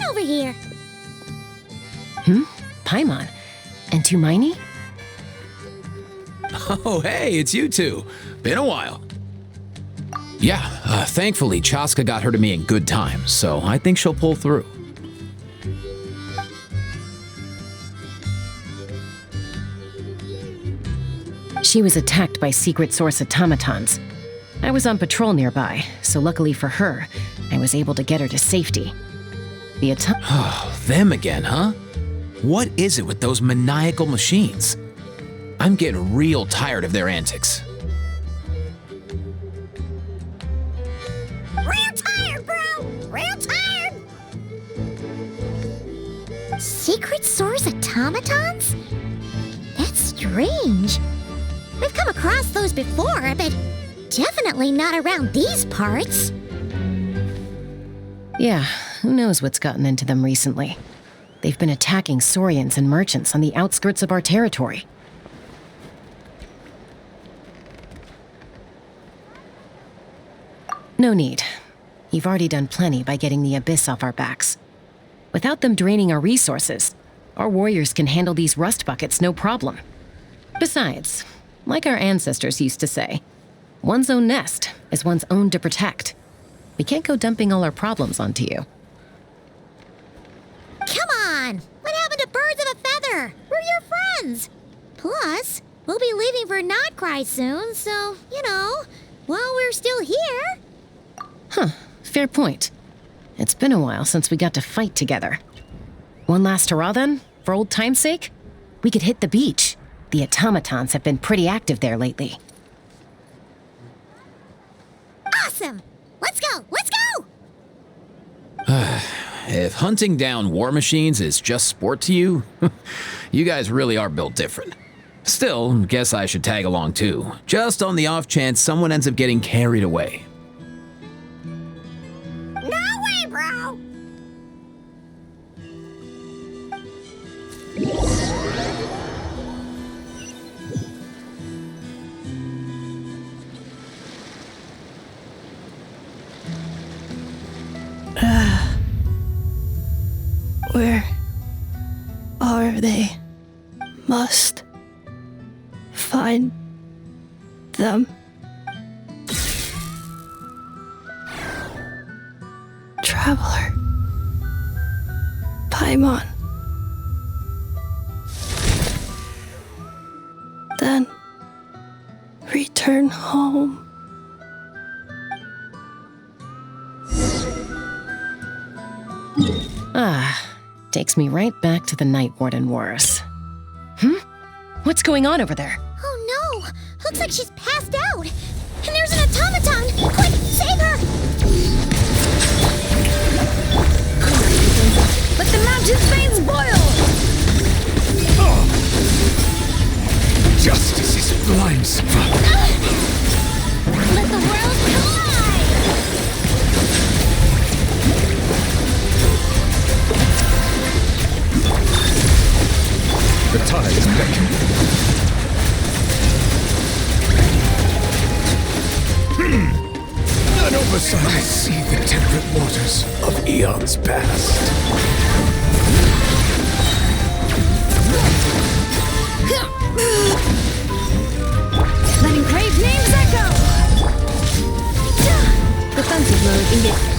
over here. Paimon. And Tumaini? Oh, hey, it's you two. Been a while. Yeah, thankfully Chaska got her to me in good time, so I think she'll pull through. She was attacked by secret source automatons. I was on patrol nearby, so luckily for her, I was able to get her to safety. The Oh, them again, huh? What is it with those maniacal machines? I'm getting real tired of their antics. Real tired, bro! Real tired! Secret source automatons? That's strange. We've come across those before, but definitely not around these parts. Yeah, who knows what's gotten into them recently. They've been attacking Saurians and merchants on the outskirts of our territory. No need. You've already done plenty by getting the Abyss off our backs. Without them draining our resources, our warriors can handle these rust buckets no problem. Besides, like our ancestors used to say, one's own nest is one's own to protect. We can't go dumping all our problems onto you. Come on! What happened to birds of a feather? We're your friends! Plus, we'll be leaving for Notcry soon, so, while we're still here... Huh, fair point. It's been a while since we got to fight together. One last hurrah then, for old time's sake? We could hit the beach. The automatons have been pretty active there lately. Awesome! Let's go! Let's go! If hunting down war machines is just sport to you, you guys really are built different. Still, guess I should tag along too, just on the off chance someone ends up getting carried away. No way, bro! Where are they? Must find them. Traveler. Paimon. Then return home. Takes me right back to the Night Warden Wars. What's going on over there? Oh no! Looks like she's passed out! And there's an automaton! Quick, save her! Let the mountain's veins boil! Justice is blind, Savannah. Let the world collide! The tides beckon. An oversight. I see the temperate waters of eons past. Letting Crave names echo! Defensive mode engaged.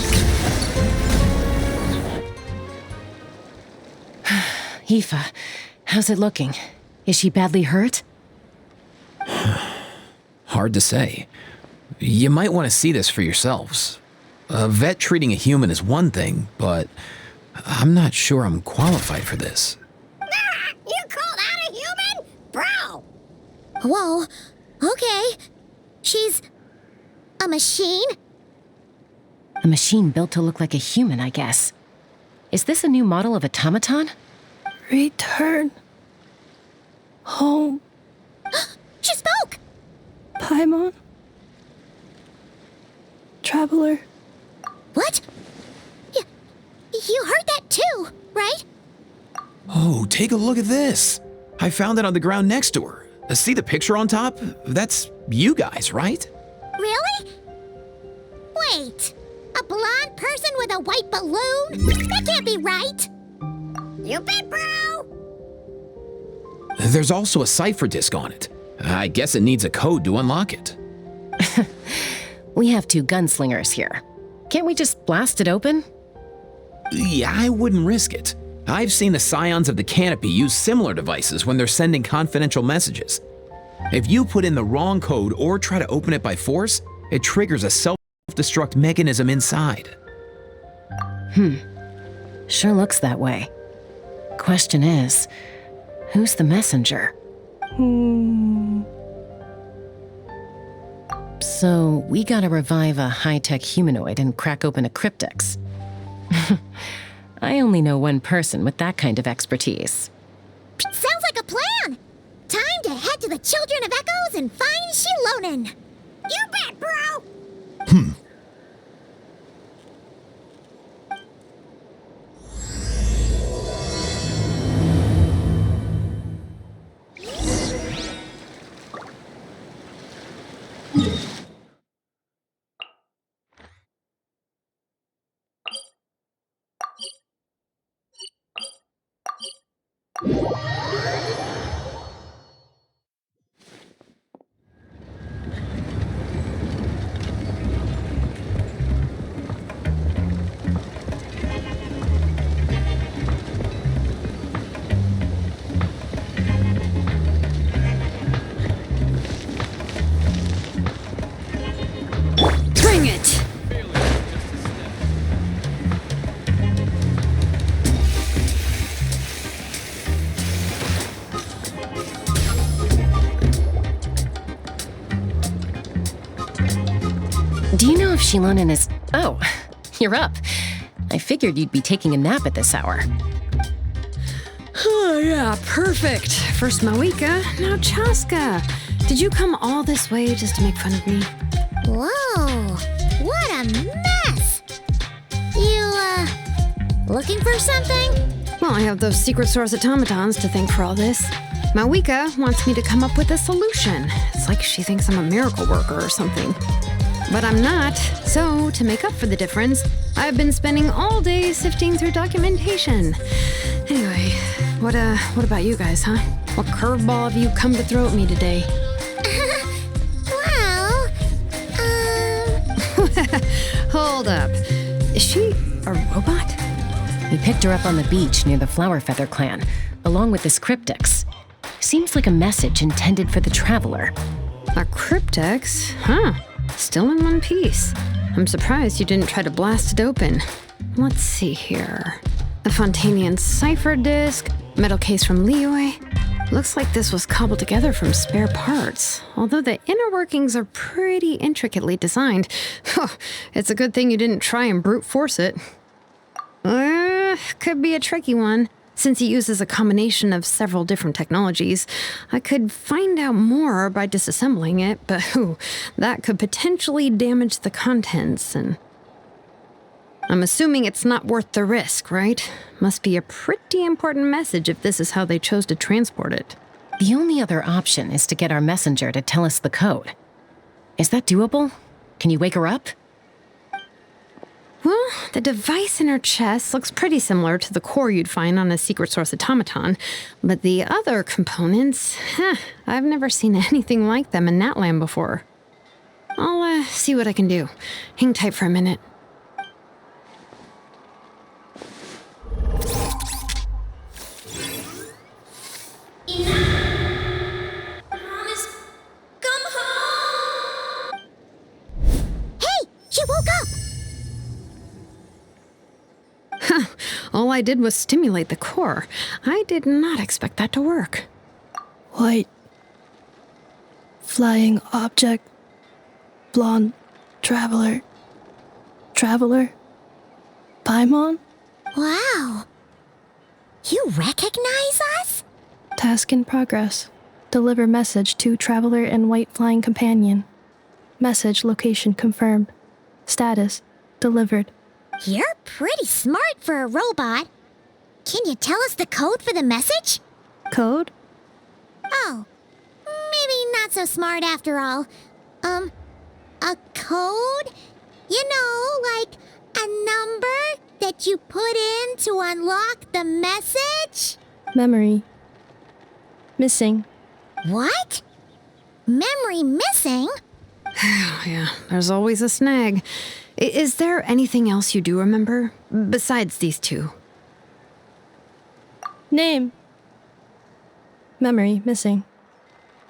Aoife, how's it looking? Is she badly hurt? Hard to say. You might want to see this for yourselves. A vet treating a human is one thing, but I'm not sure I'm qualified for this. You call that a human? Bro! Whoa, okay. She's... a machine? A machine built to look like a human, I guess. Is this a new model of automaton? Return home. She spoke! Paimon. Traveler. What? You heard that too, right? Oh, take a look at this. I found it on the ground next to her. See the picture on top? That's you guys, right? Really? Wait, A blonde person with a white balloon? That can't be right. You bet, bro. There's also a cipher disk on it. I guess it needs a code to unlock it. We have 2 gunslingers here. Can't we just blast it open? Yeah, I wouldn't risk it. I've seen the Scions of the Canopy use similar devices when they're sending confidential messages. If you put in the wrong code or try to open it by force, it triggers a self-destruct mechanism inside. Sure looks that way. Question is, who's the messenger? So, we gotta revive a high-tech humanoid and crack open a cryptex. I only know one person with that kind of expertise. Sounds like a plan. Time to head to the Children of Echoes and find Shilonen. You bet, bro. Bring it! Do you know if Shilonen is... Oh, you're up. I figured you'd be taking a nap at this hour. Oh, yeah, perfect. First Mawika, now Chaska. Did you come all this way just to make fun of me? Whoa, what a mess. You, looking for something? Well, I have those secret source automatons to thank for all this. Mawika wants me to come up with a solution. It's like she thinks I'm a miracle worker or something. But I'm not, so to make up for the difference, I've been spending all day sifting through documentation. Anyway, what about you guys, huh? What curveball have you come to throw at me today? Well, Hold up. Is she a robot? We picked her up on the beach near the Flower Feather clan, along with this cryptex. Seems like a message intended for the Traveler. A cryptex? Huh. Still in one piece. I'm surprised you didn't try to blast it open. Let's see here. The Fontanian cipher disk, metal case from Liyue. Looks like this was cobbled together from spare parts, although the inner workings are pretty intricately designed. It's a good thing you didn't try and brute force it. Could be a tricky one. Since it uses a combination of several different technologies, I could find out more by disassembling it, but that could potentially damage the contents, and I'm assuming it's not worth the risk, right? Must be a pretty important message if this is how they chose to transport it. The only other option is to get our messenger to tell us the code. Is that doable? Can you wake her up? Well, the device in her chest looks pretty similar to the core you'd find on a secret source automaton, but the other components, I've never seen anything like them in that land before. I'll see what I can do. Hang tight for a minute. Come home! Hey, she woke up! All I did was stimulate the core. I did not expect that to work. White. Flying object. Blonde. Traveler. Traveler. Paimon? Wow. You recognize us? Task in progress. Deliver message to Traveler and White Flying Companion. Message location confirmed. Status delivered. You're pretty smart for a robot. Can you tell us the code for the message? Code? Oh, maybe not so smart after all. A code? You know, like that you put in to unlock the message? Memory. Missing. What? Memory missing? Yeah, there's always a snag. Is there anything else you do remember? Besides these two? Name. Memory missing.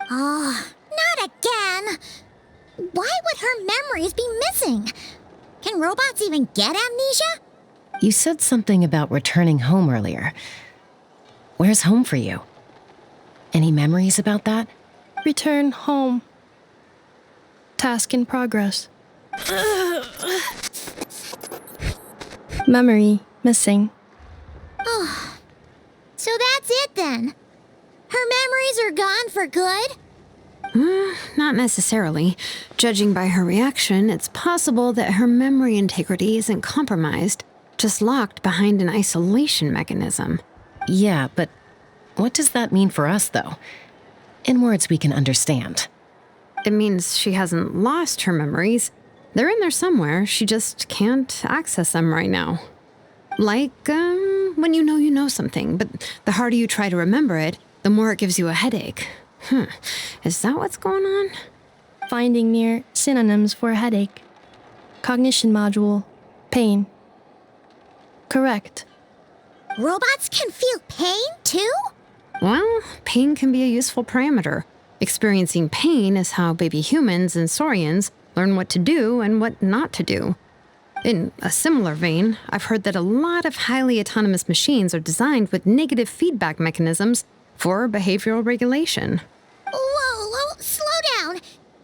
Oh, not again! Why would her memories be missing? Can robots even get amnesia? You said something about returning home earlier. Where's home for you? Any memories about that? Return home. Task in progress. Memory missing. So that's it then. Her memories are gone for good? Not necessarily. Judging by her reaction, it's possible that her memory integrity isn't compromised, just locked behind an isolation mechanism. Yeah, but what does that mean for us, though? In words we can understand. It means she hasn't lost her memories. They're in there somewhere, she just can't access them right now. Like, when you know something, but the harder you try to remember it, the more it gives you a headache. Is that what's going on? Finding near synonyms for headache. Cognition module. Pain. Correct. Robots can feel pain too? Well, pain can be a useful parameter. Experiencing pain is how baby humans and saurians learn what to do and what not to do. In a similar vein, I've heard that a lot of highly autonomous machines are designed with negative feedback mechanisms for behavioral regulation. Whoa, slow down.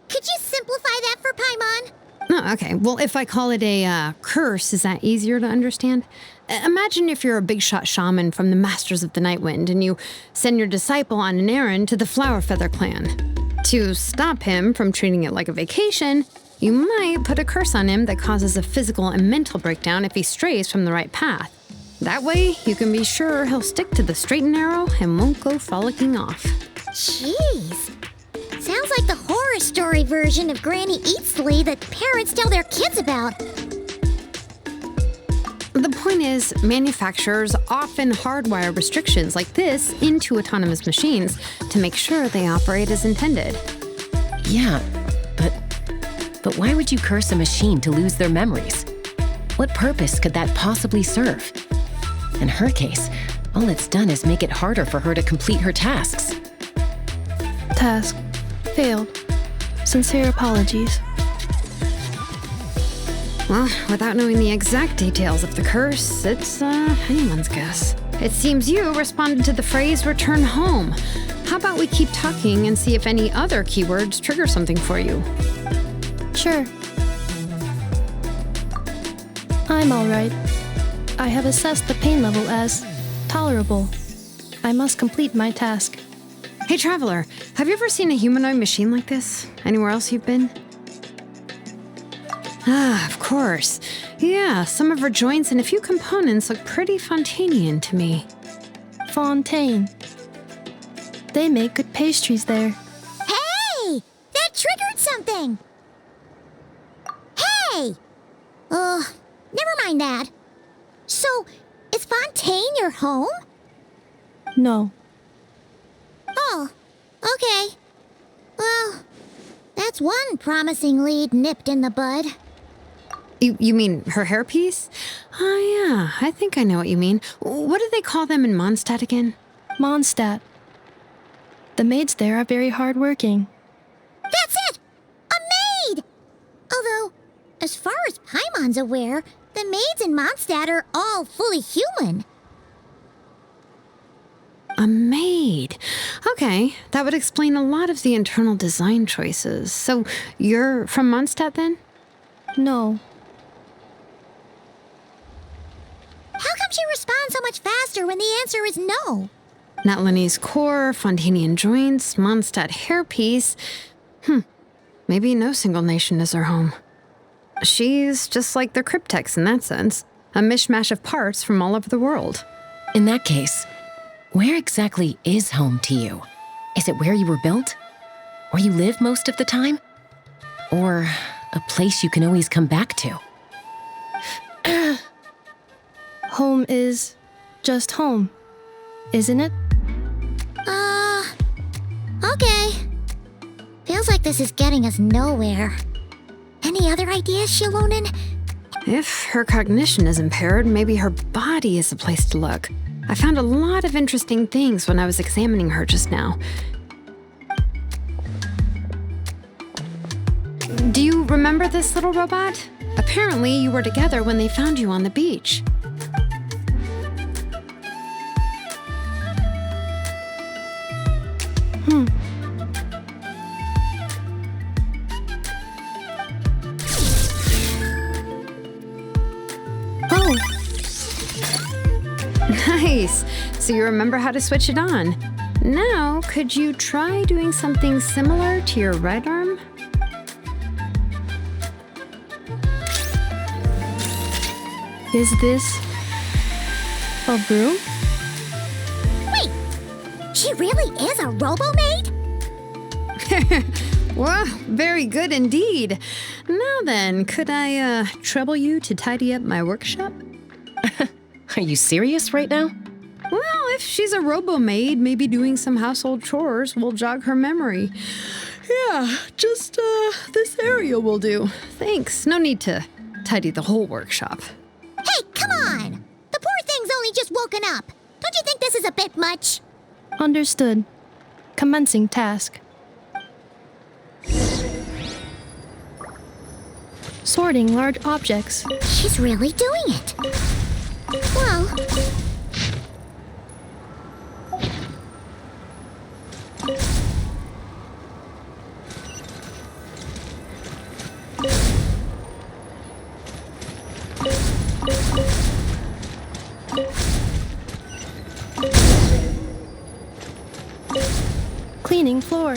Could you simplify that for Paimon? Oh, okay. Well, if I call it a curse, is that easier to understand? Imagine if you're a big shot shaman from the Masters of the Night Wind and you send your disciple on an errand to the Flower Feather clan. To stop him from treating it like a vacation, you might put a curse on him that causes a physical and mental breakdown if he strays from the right path. That way, you can be sure he'll stick to the straight and narrow and won't go frolicking off. Jeez. Sounds like the horror story version of Granny Eatsley that parents tell their kids about. The point is, manufacturers often hardwire restrictions like this into autonomous machines to make sure they operate as intended. Yeah, but why would you curse a machine to lose their memories? What purpose could that possibly serve? In her case, all it's done is make it harder for her to complete her tasks. Task. Failed. Sincere apologies. Well, without knowing the exact details of the curse, it's anyone's guess. It seems you responded to the phrase return home. How about we keep talking and see if any other keywords trigger something for you? Sure. I'm all right. I have assessed the pain level as tolerable. I must complete my task. Hey, Traveler, have you ever seen a humanoid machine like this? Anywhere else you've been? Ah, of course. Yeah, some of her joints and a few components look pretty Fontanian to me. Fontaine. They make good pastries there. Hey! That triggered something! Hey! Never mind that. So, is Fontaine your home? No. Oh, okay. Well, that's one promising lead nipped in the bud. You mean her hairpiece? Oh, yeah, I think I know what you mean. What do they call them in Mondstadt again? Mondstadt. The maids there are very hardworking. That's it! A maid! Although, as far as Paimon's aware, the maids in Mondstadt are all fully human. A maid. Okay, that would explain a lot of the internal design choices. So, you're from Mondstadt then? No. How come she responds so much faster when the answer is no? Natlanese core, Fontanian joints, Mondstadt hairpiece. Maybe no single nation is her home. She's just like the Cryptex in that sense, a mishmash of parts from all over the world. In that case, where exactly is home to you? Is it where you were built? Where you live most of the time? Or a place you can always come back to? Home is just home, isn't it? Okay. Feels like this is getting us nowhere. Any other ideas, Shilonen? If her cognition is impaired, maybe her body is the place to look. I found a lot of interesting things when I was examining her just now. Do you remember this little robot? Apparently, you were together when they found you on the beach. Oh, Nice. So you remember how to switch it on. Now, could you try doing something similar to your right arm? is this a broom? Wait! She really is a robo-maid? Well, very good indeed. Now then, could I trouble you to tidy up my workshop? Are you serious right now? Well, if she's a robo-maid, maybe doing some household chores will jog her memory. Yeah, just this area will do. Thanks. No need to tidy the whole workshop. Hey, come on! The poor thing's only just woken up. Don't you think this is a bit much? Understood. Commencing task. Sorting large objects. She's really doing it. Well, Cleaning floor.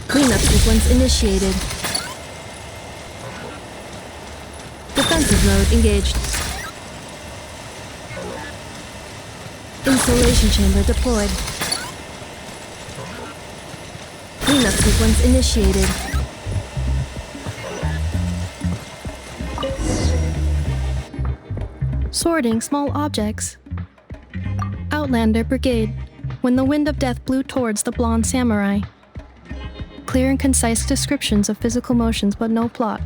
Cleanup sequence initiated. Defensive mode engaged. Installation chamber deployed. Cleanup sequence initiated. Sorting small objects. Outlander Brigade. When the wind of death blew towards the blonde samurai. Clear and concise descriptions of physical motions but no plot.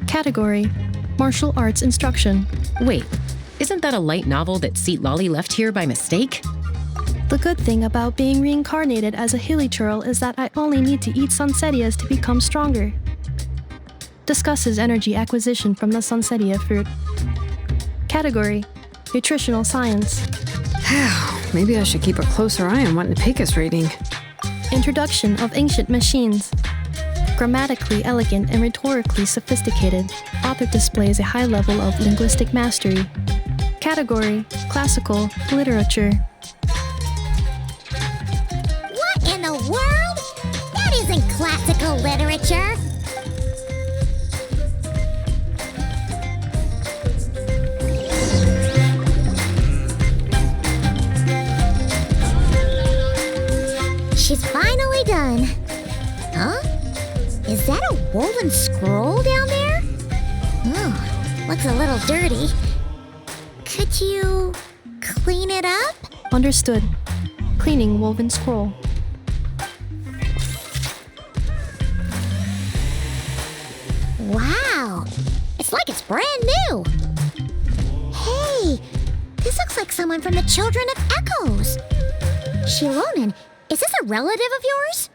Category: Martial arts instruction. Wait, isn't that a light novel that Seat Lolly left here by mistake? The good thing about being reincarnated as a hilly churl is that I only need to eat sunsettias to become stronger. Discusses energy acquisition from the sunsettia fruit. Category: Nutritional science. Maybe I should keep a closer eye on what Nipika's reading. Introduction of ancient machines. Grammatically elegant and rhetorically sophisticated, author displays a high level of linguistic mastery. Category: Classical literature. what in the world? That isn't classical literature. She's finally done. Huh? Is that a woven scroll down there? Oh, looks a little dirty. Could you clean it up? Understood. Cleaning woven scroll. Wow, it's like it's brand new. Hey, this looks like someone from the Children of Echoes. Shilonen, is this a relative of yours?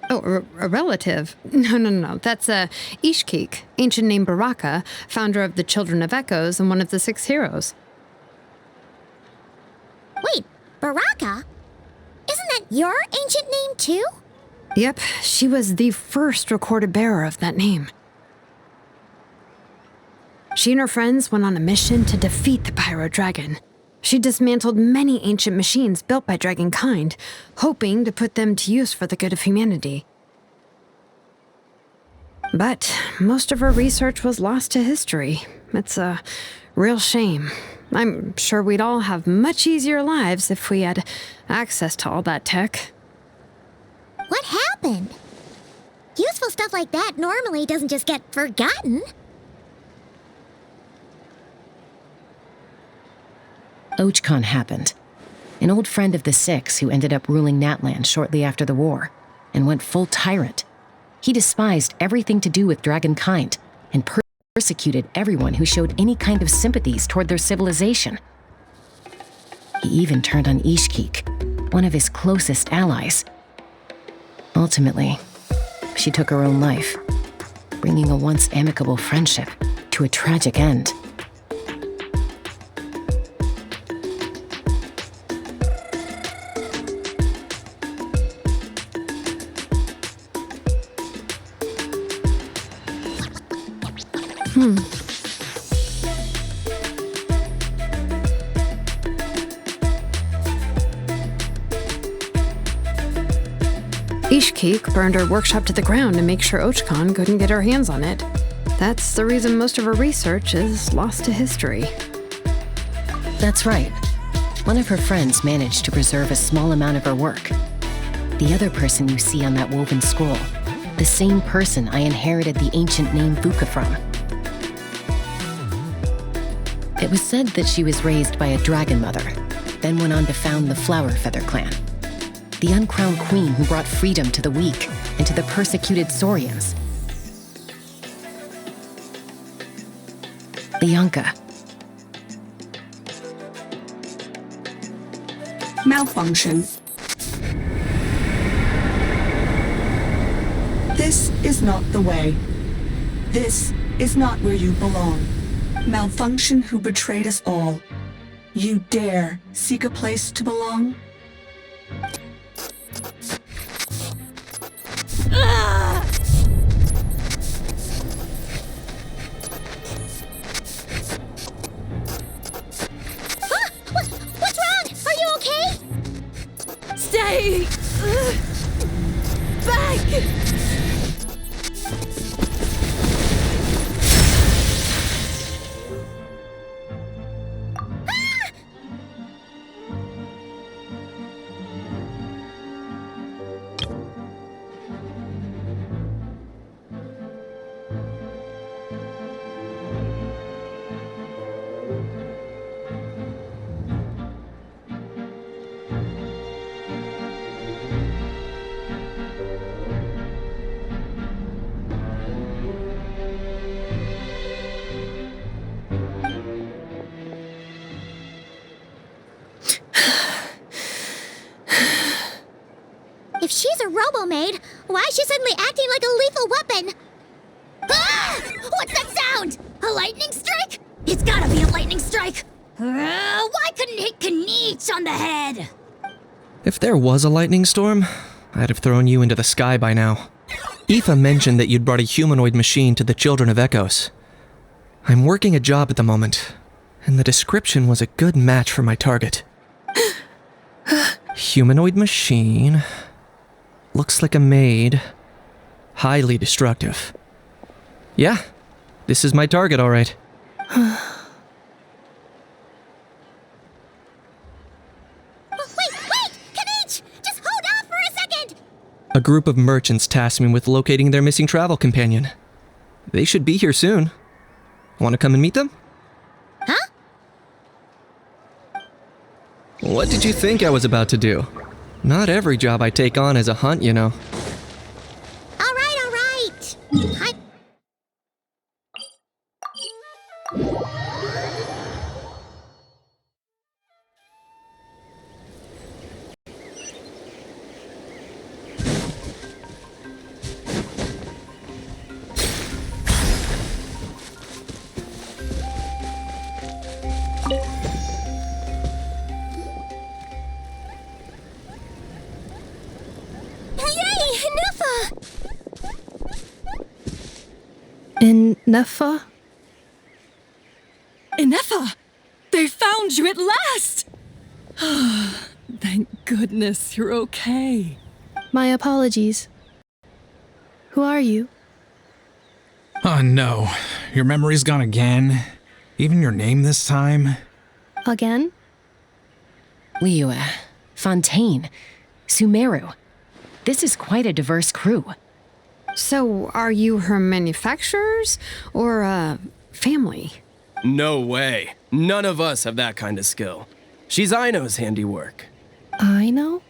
Oh, a relative? No. That's Ishkik, ancient name Baraka, founder of the Children of Echoes and one of the 6 heroes. Wait, Baraka? Isn't that your ancient name too? Yep, she was the first recorded bearer of that name. She and her friends went on a mission to defeat the Pyro Dragon. She dismantled many ancient machines built by dragonkind, hoping to put them to use for the good of humanity. But most of her research was lost to history. It's a real shame. I'm sure we'd all have much easier lives if we had access to all that tech. What happened? Useful stuff like that normally doesn't just get forgotten. OchCon happened. An old friend of the Six who ended up ruling Natlan shortly after the war and went full tyrant. He despised everything to do with dragonkind and persecuted everyone who showed any kind of sympathies toward their civilization. He even turned on Ishkik, one of his closest allies. Ultimately, she took her own life, bringing a once amicable friendship to a tragic end. Ishkik burned her workshop to the ground to make sure OchCon couldn't get her hands on it. That's the reason most of her research is lost to history. That's right. One of her friends managed to preserve a small amount of her work. The other person you see on that woven scroll, the same person I inherited the ancient name Vuka from. It was said that she was raised by a dragon mother, then went on to found the Flower Feather clan, the uncrowned queen who brought freedom to the weak and to the persecuted Saurians. Bianca. Malfunction. This is not the way. This is not where you belong. Malfunction who betrayed us all. You dare seek a place to belong? What's wrong? Are you okay? Stay back! If she's a robo-maid, why is she suddenly acting like a lethal weapon? Ah! What's that sound? A lightning strike? It's gotta be a lightning strike! Why couldn't it hit Kniech on the head? If there was a lightning storm, I'd have thrown you into the sky by now. Aoife mentioned that you'd brought a humanoid machine to the Children of Echoes. I'm working a job at the moment, and the description was a good match for my target. Humanoid machine. Looks like a maid. Highly destructive. Yeah, this is my target, all right. Wait! Kniech! Just hold on for a second! A group of merchants tasked me with locating their missing travel companion. They should be here soon. Want to come and meet them? Huh? What did you think I was about to do? Not every job I take on is a hunt, you know. All right. Yay! Nuffa! In Neffa? Ineffa! They found you at last! Thank goodness you're okay. My apologies. Who are you? Oh no, your memory's gone again? Even your name this time? Again? Liyue, Fontaine, Sumeru. This is quite a diverse crew. So, are you her manufacturers or family? No way. None of us have that kind of skill. She's Aino's handiwork. I know?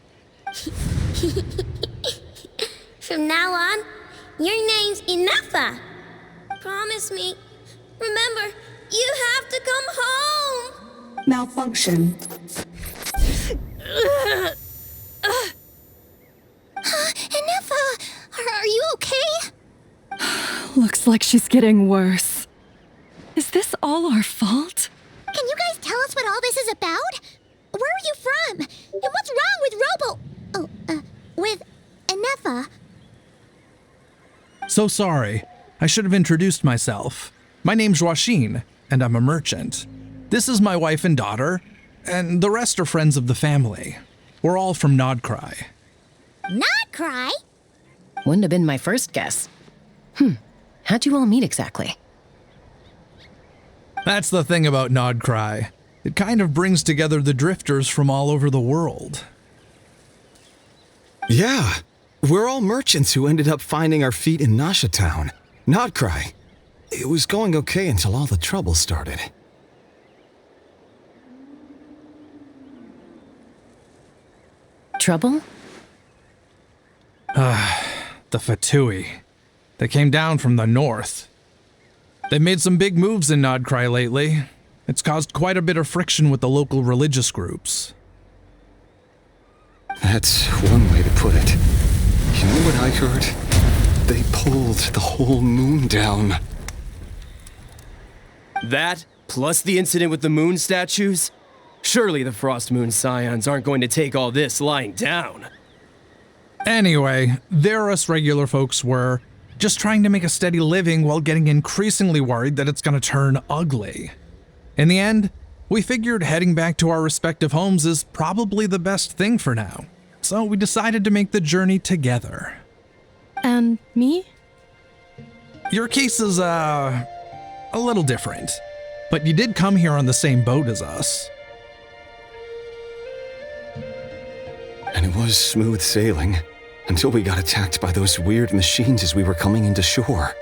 From now on, your name's Inafa. Promise me. Remember, you have to come home. Malfunction. Inafa, are you okay? Looks like she's getting worse. Is this all our fault? Can you guys tell us what all this is about? Where are you from? And what's wrong with with Inafa? So sorry. I should have introduced myself. My name's Joachine, and I'm a merchant. This is my wife and daughter, and the rest are friends of the family. We're all from Nodcry. Not cry? Wouldn't have been my first guess. How'd you all meet exactly? That's the thing about Nodcry. It kind of brings together the drifters from all over the world. Yeah, we're all merchants who ended up finding our feet in Nasha Town. Nodcry. It was going okay until all the trouble started. Trouble? The Fatui. They came down from the north. They've made some big moves in Nodcry lately. It's caused quite a bit of friction with the local religious groups. That's one way to put it. You know what I heard? They pulled the whole moon down. That, plus the incident with the moon statues? Surely the Frost Moon Scions aren't going to take all this lying down. Anyway, there us regular folks were just trying to make a steady living while getting increasingly worried that it's gonna turn ugly. In the end, we figured heading back to our respective homes is probably the best thing for now. So we decided to make the journey together. And me? Your case is, a little different. But you did come here on the same boat as us. And it was smooth sailing, until we got attacked by those weird machines as we were coming into shore.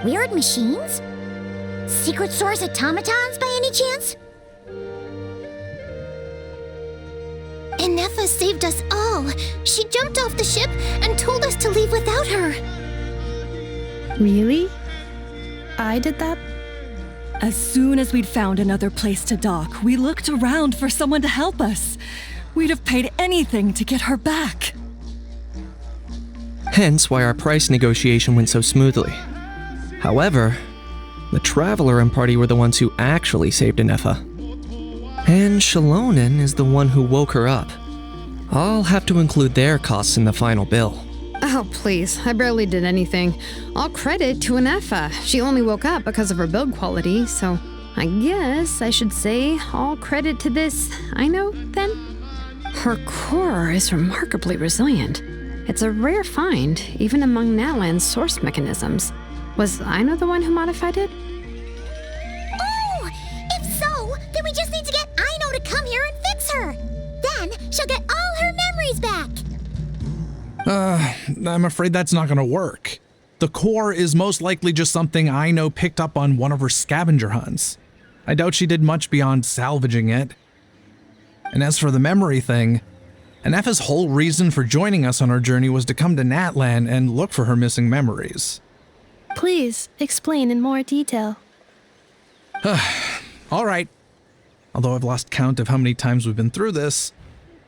Weird machines? Secret Source automatons by any chance? Inafa saved us all. She jumped off the ship and told us to leave without her. Really? I did that? As soon as we'd found another place to dock, we looked around for someone to help us. We'd have paid anything to get her back. Hence why our price negotiation went so smoothly. However, the Traveler and party were the ones who actually saved Inafa. And Shalonen is the one who woke her up. I'll have to include their costs in the final bill. Oh, please. I barely did anything. All credit to Inafa. She only woke up because of her build quality, so I guess I should say all credit to this Aino, then? Her core is remarkably resilient. It's a rare find, even among Natlan's source mechanisms. Was Aino the one who modified it? Oh! If so, then we just need to get Aino to come here and fix her. Then she'll get all her memories back. I'm afraid that's not gonna work. The core is most likely just something Aino picked up on one of her scavenger hunts. I doubt she did much beyond salvaging it. And as for the memory thing, Inafa's whole reason for joining us on our journey was to come to Natlan and look for her missing memories. Please, explain in more detail. All right. Although I've lost count of how many times we've been through this,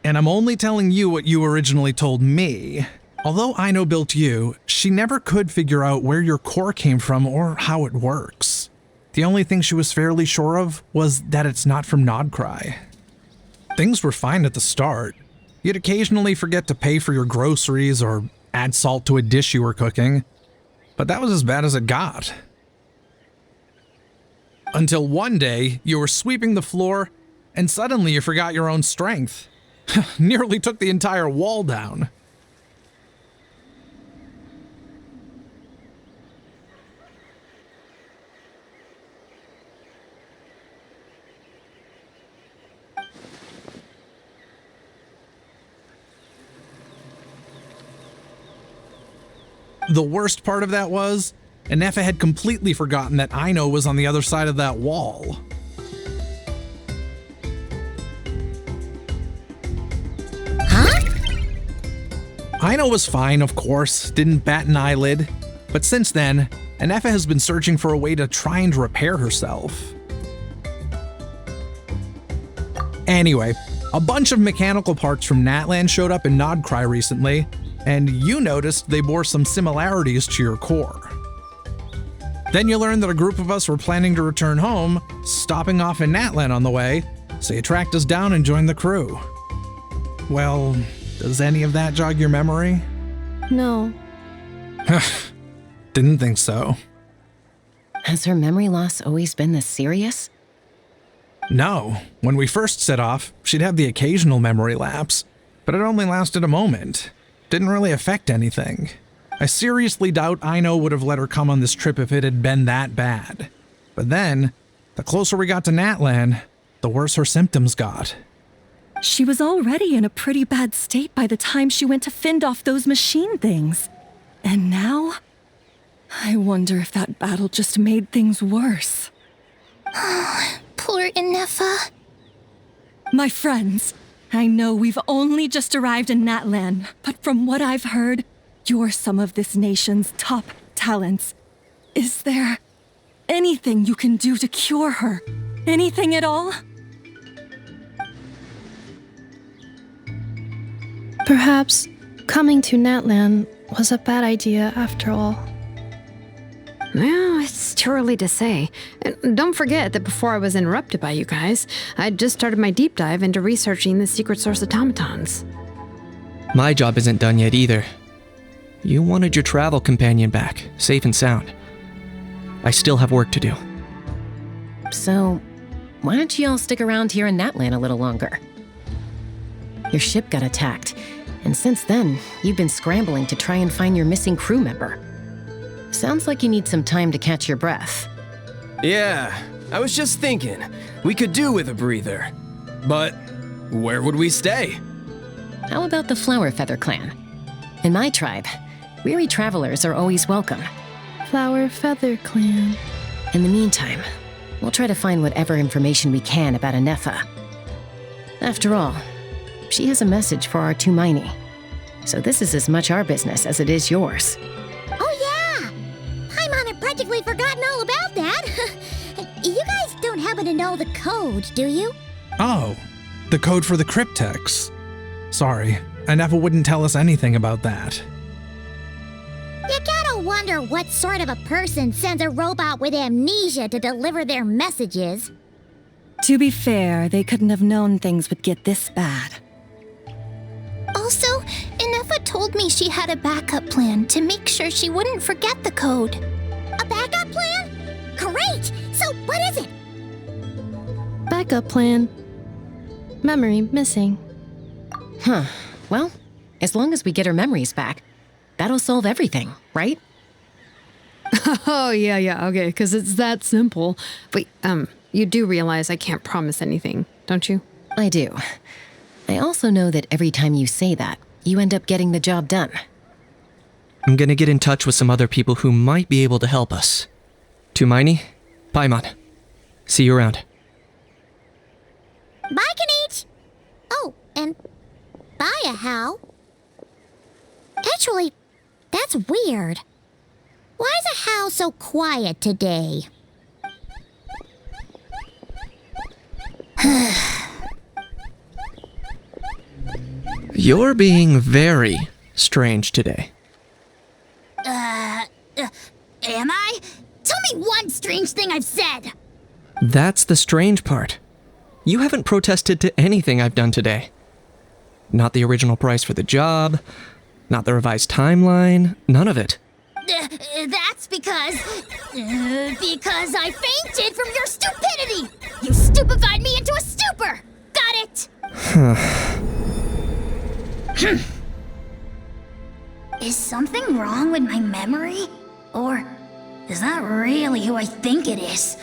and I'm only telling you what you originally told me. Although Aino built you, she never could figure out where your core came from or how it works. The only thing she was fairly sure of was that it's not from Nodcry. Things were fine at the start. You'd occasionally forget to pay for your groceries or add salt to a dish you were cooking, but that was as bad as it got. Until one day, you were sweeping the floor, and suddenly you forgot your own strength. Nearly took the entire wall down. The worst part of that was, Anefa had completely forgotten that Aino was on the other side of that wall. Aino was fine, of course, didn't bat an eyelid, but since then, Anefa has been searching for a way to try and repair herself. Anyway, a bunch of mechanical parts from Natlan showed up in Nodcry recently, and you noticed they bore some similarities to your core. Then you learned that a group of us were planning to return home, stopping off in Natlan on the way, so you tracked us down and joined the crew. Well, does any of that jog your memory? No. Didn't think so. Has her memory loss always been this serious? No. When we first set off, she'd have the occasional memory lapse, but it only lasted a moment. Didn't really affect anything. I seriously doubt Aino would have let her come on this trip if it had been that bad. But then, the closer we got to Natlan, the worse her symptoms got. She was already in a pretty bad state by the time she went to fend off those machine things. And now? I wonder if that battle just made things worse. Poor Anefa. My friends, I know we've only just arrived in Natlan, but from what I've heard, you're some of this nation's top talents. Is there anything you can do to cure her? Anything at all? Perhaps coming to Natlan was a bad idea after all. Well, it's too early to say. And don't forget that before I was interrupted by you guys, I'd just started my deep dive into researching the secret source automatons. My job isn't done yet either. You wanted your travel companion back, safe and sound. I still have work to do. So, why don't you all stick around here in Natlan a little longer? Your ship got attacked, and since then, you've been scrambling to try and find your missing crew member. Sounds like you need some time to catch your breath. Yeah, I was just thinking, we could do with a breather. But where would we stay? How about the Flower Feather Clan? In my tribe, weary travelers are always welcome. Flower Feather Clan. In the meantime, we'll try to find whatever information we can about Anefa. After all, she has a message for our Tumaini. So this is as much our business as it is yours. Oh yeah! Paimon had practically forgotten all about that. You guys don't happen to know the code, do you? Oh, the code for the cryptex. Sorry, Anefa wouldn't tell us anything about that. You gotta wonder what sort of a person sends a robot with amnesia to deliver their messages. To be fair, they couldn't have known things would get this bad. Also, Anefa told me she had a backup plan to make sure she wouldn't forget the code. A backup plan? Great! So what is it? Backup plan. Memory missing. Huh. Well, as long as we get her memories back, that'll solve everything, right? Oh, yeah, okay, because it's that simple. Wait, you do realize I can't promise anything, don't you? I do. I also know that every time you say that, you end up getting the job done. I'm gonna get in touch with some other people who might be able to help us. Tumaini, Paimon. See you around. Bye, Kanich! Oh, and bye, Ahau. Actually, that's weird. Why is Ahau so quiet today? You're being very strange today. Am I? Tell me one strange thing I've said! That's the strange part. You haven't protested to anything I've done today. Not the original price for the job, not the revised timeline, none of it. That's because I fainted from your stupidity! You stupefied me into a stupor! Got it? Is something wrong with my memory? Or is that really who I think it is?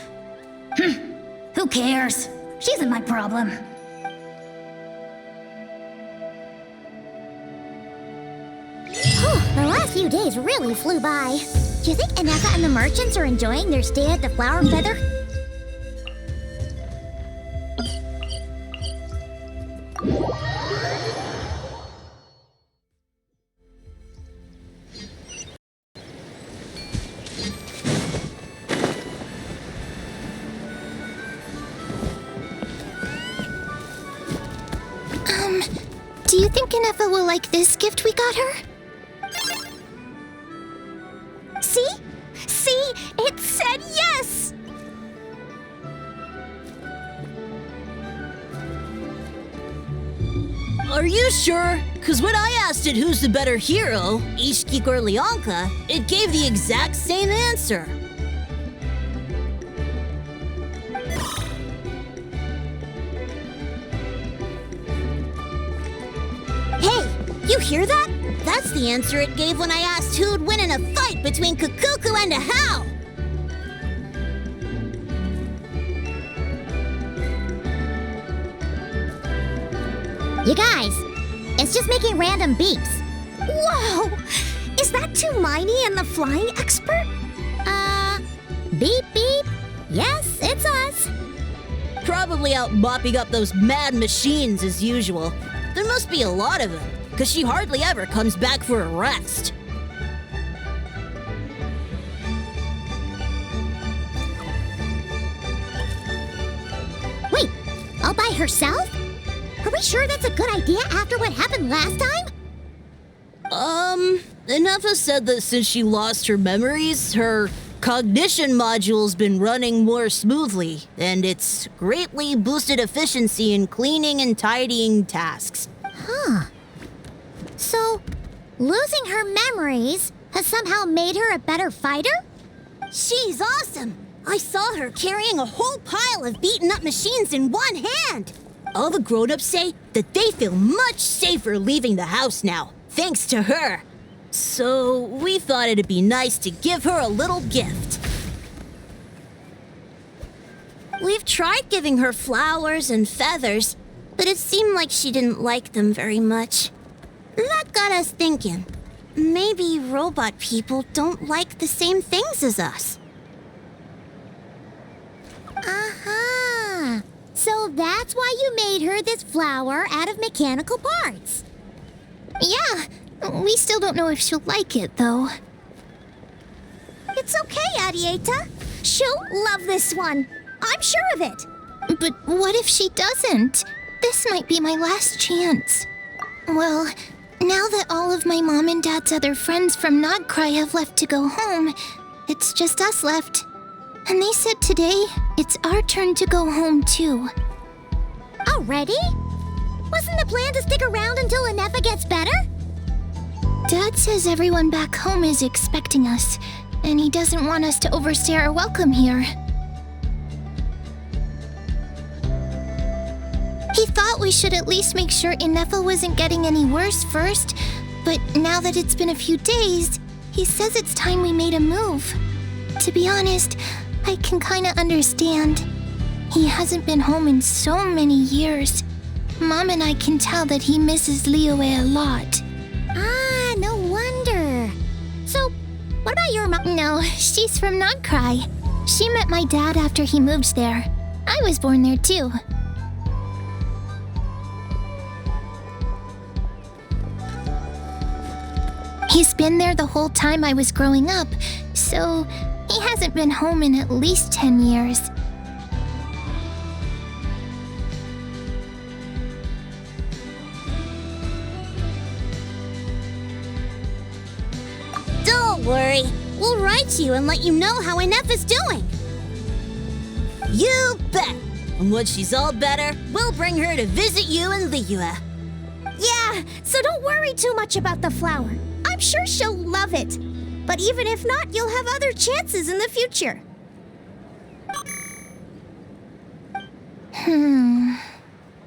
Who cares? She isn't my problem. The last few days really flew by. Do you think Inefa and the merchants are enjoying their stay at the Flower Feather? Do you think Inefa will like this gift we got her? See? See? It said yes! Are you sure? Because when I asked it who's the better hero, Ishkik or Leonka, it gave the exact same answer. Hey, you hear that? That's the answer it gave when I asked who'd win in a fight between Kukuku and a How. You guys, it's just making random beeps. Whoa! Is that Tumaini and the flying expert? Beep beep? Yes, it's us. Probably out mopping up those mad machines as usual. There must be a lot of them, because she hardly ever comes back for a rest. Wait, all by herself? Are we sure that's a good idea after what happened last time? Inefa said that since she lost her memories, her cognition module's been running more smoothly, and it's greatly boosted efficiency in cleaning and tidying tasks. Huh. So, losing her memories has somehow made her a better fighter? She's awesome! I saw her carrying a whole pile of beaten up machines in one hand! All the grown-ups say that they feel much safer leaving the house now, thanks to her. So we thought it'd be nice to give her a little gift. We've tried giving her flowers and feathers, but it seemed like she didn't like them very much. That got us thinking. Maybe robot people don't like the same things as us. Aha! So that's why you made her this flower out of mechanical parts. Yeah, we still don't know if she'll like it, though. It's okay, Arieta. She'll love this one. I'm sure of it. But what if she doesn't? This might be my last chance. Well, now that all of my mom and dad's other friends from Nodcry have left to go home, it's just us left. And they said today, it's our turn to go home too. Already? Wasn't the plan to stick around until Inefa gets better? Dad says everyone back home is expecting us, and he doesn't want us to overstay our welcome here. He thought we should at least make sure Inefa wasn't getting any worse first, but now that it's been a few days, he says it's time we made a move. To be honest, I can kinda understand. He hasn't been home in so many years. Mom and I can tell that he misses Liyue a lot. Ah, no wonder. So, what about your mom? No, she's from Nodcry. She met my dad after he moved there. I was born there too. He's been there the whole time I was growing up, so he hasn't been home in at least 10 years. Don't worry. We'll write to you and let you know how Inefa's doing. You bet! And when she's all better, we'll bring her to visit you in Liyue. Yeah, so don't worry too much about the flower. I'm sure she'll love it. But even if not, you'll have other chances in the future.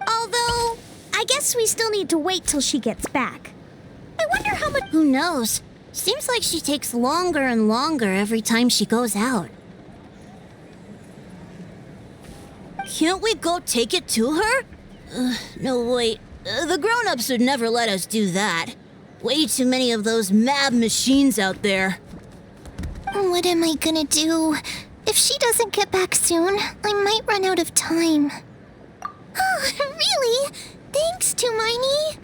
Although, I guess we still need to wait till she gets back. I wonder how much... Who knows? Seems like she takes longer and longer every time she goes out. Can't we go take it to her? No, wait. The grown-ups would never let us do that. Way too many of those mad machines out there. What am I gonna do? If she doesn't get back soon, I might run out of time. Oh, really? Thanks, Tumaini.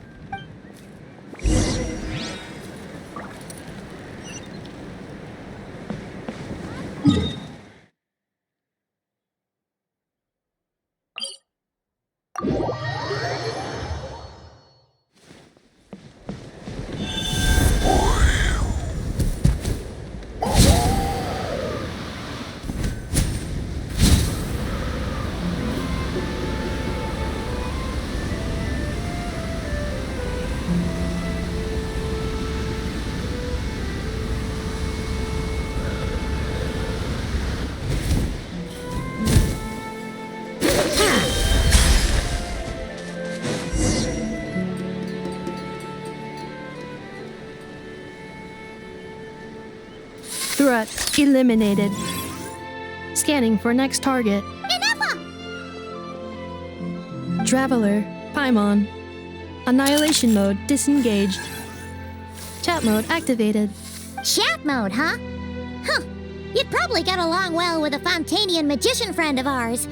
Threat eliminated. Scanning for next target. Traveler, Paimon. Annihilation mode disengaged. Chat mode activated. Chat mode, huh? Huh. You'd probably get along well with a Fontanian magician friend of ours.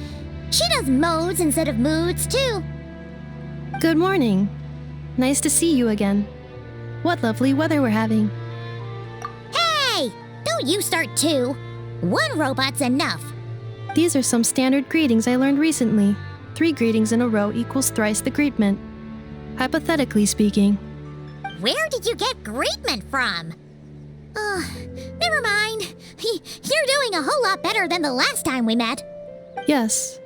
She does modes instead of moods, too. Good morning. Nice to see you again. What lovely weather we're having. Hey! Don't you start too. One robot's enough. These are some standard greetings I learned recently. 3 greetings in a row equals thrice the greetment. Hypothetically speaking. Where did you get greetment from? Never mind. You're doing a whole lot better than the last time we met. Yes.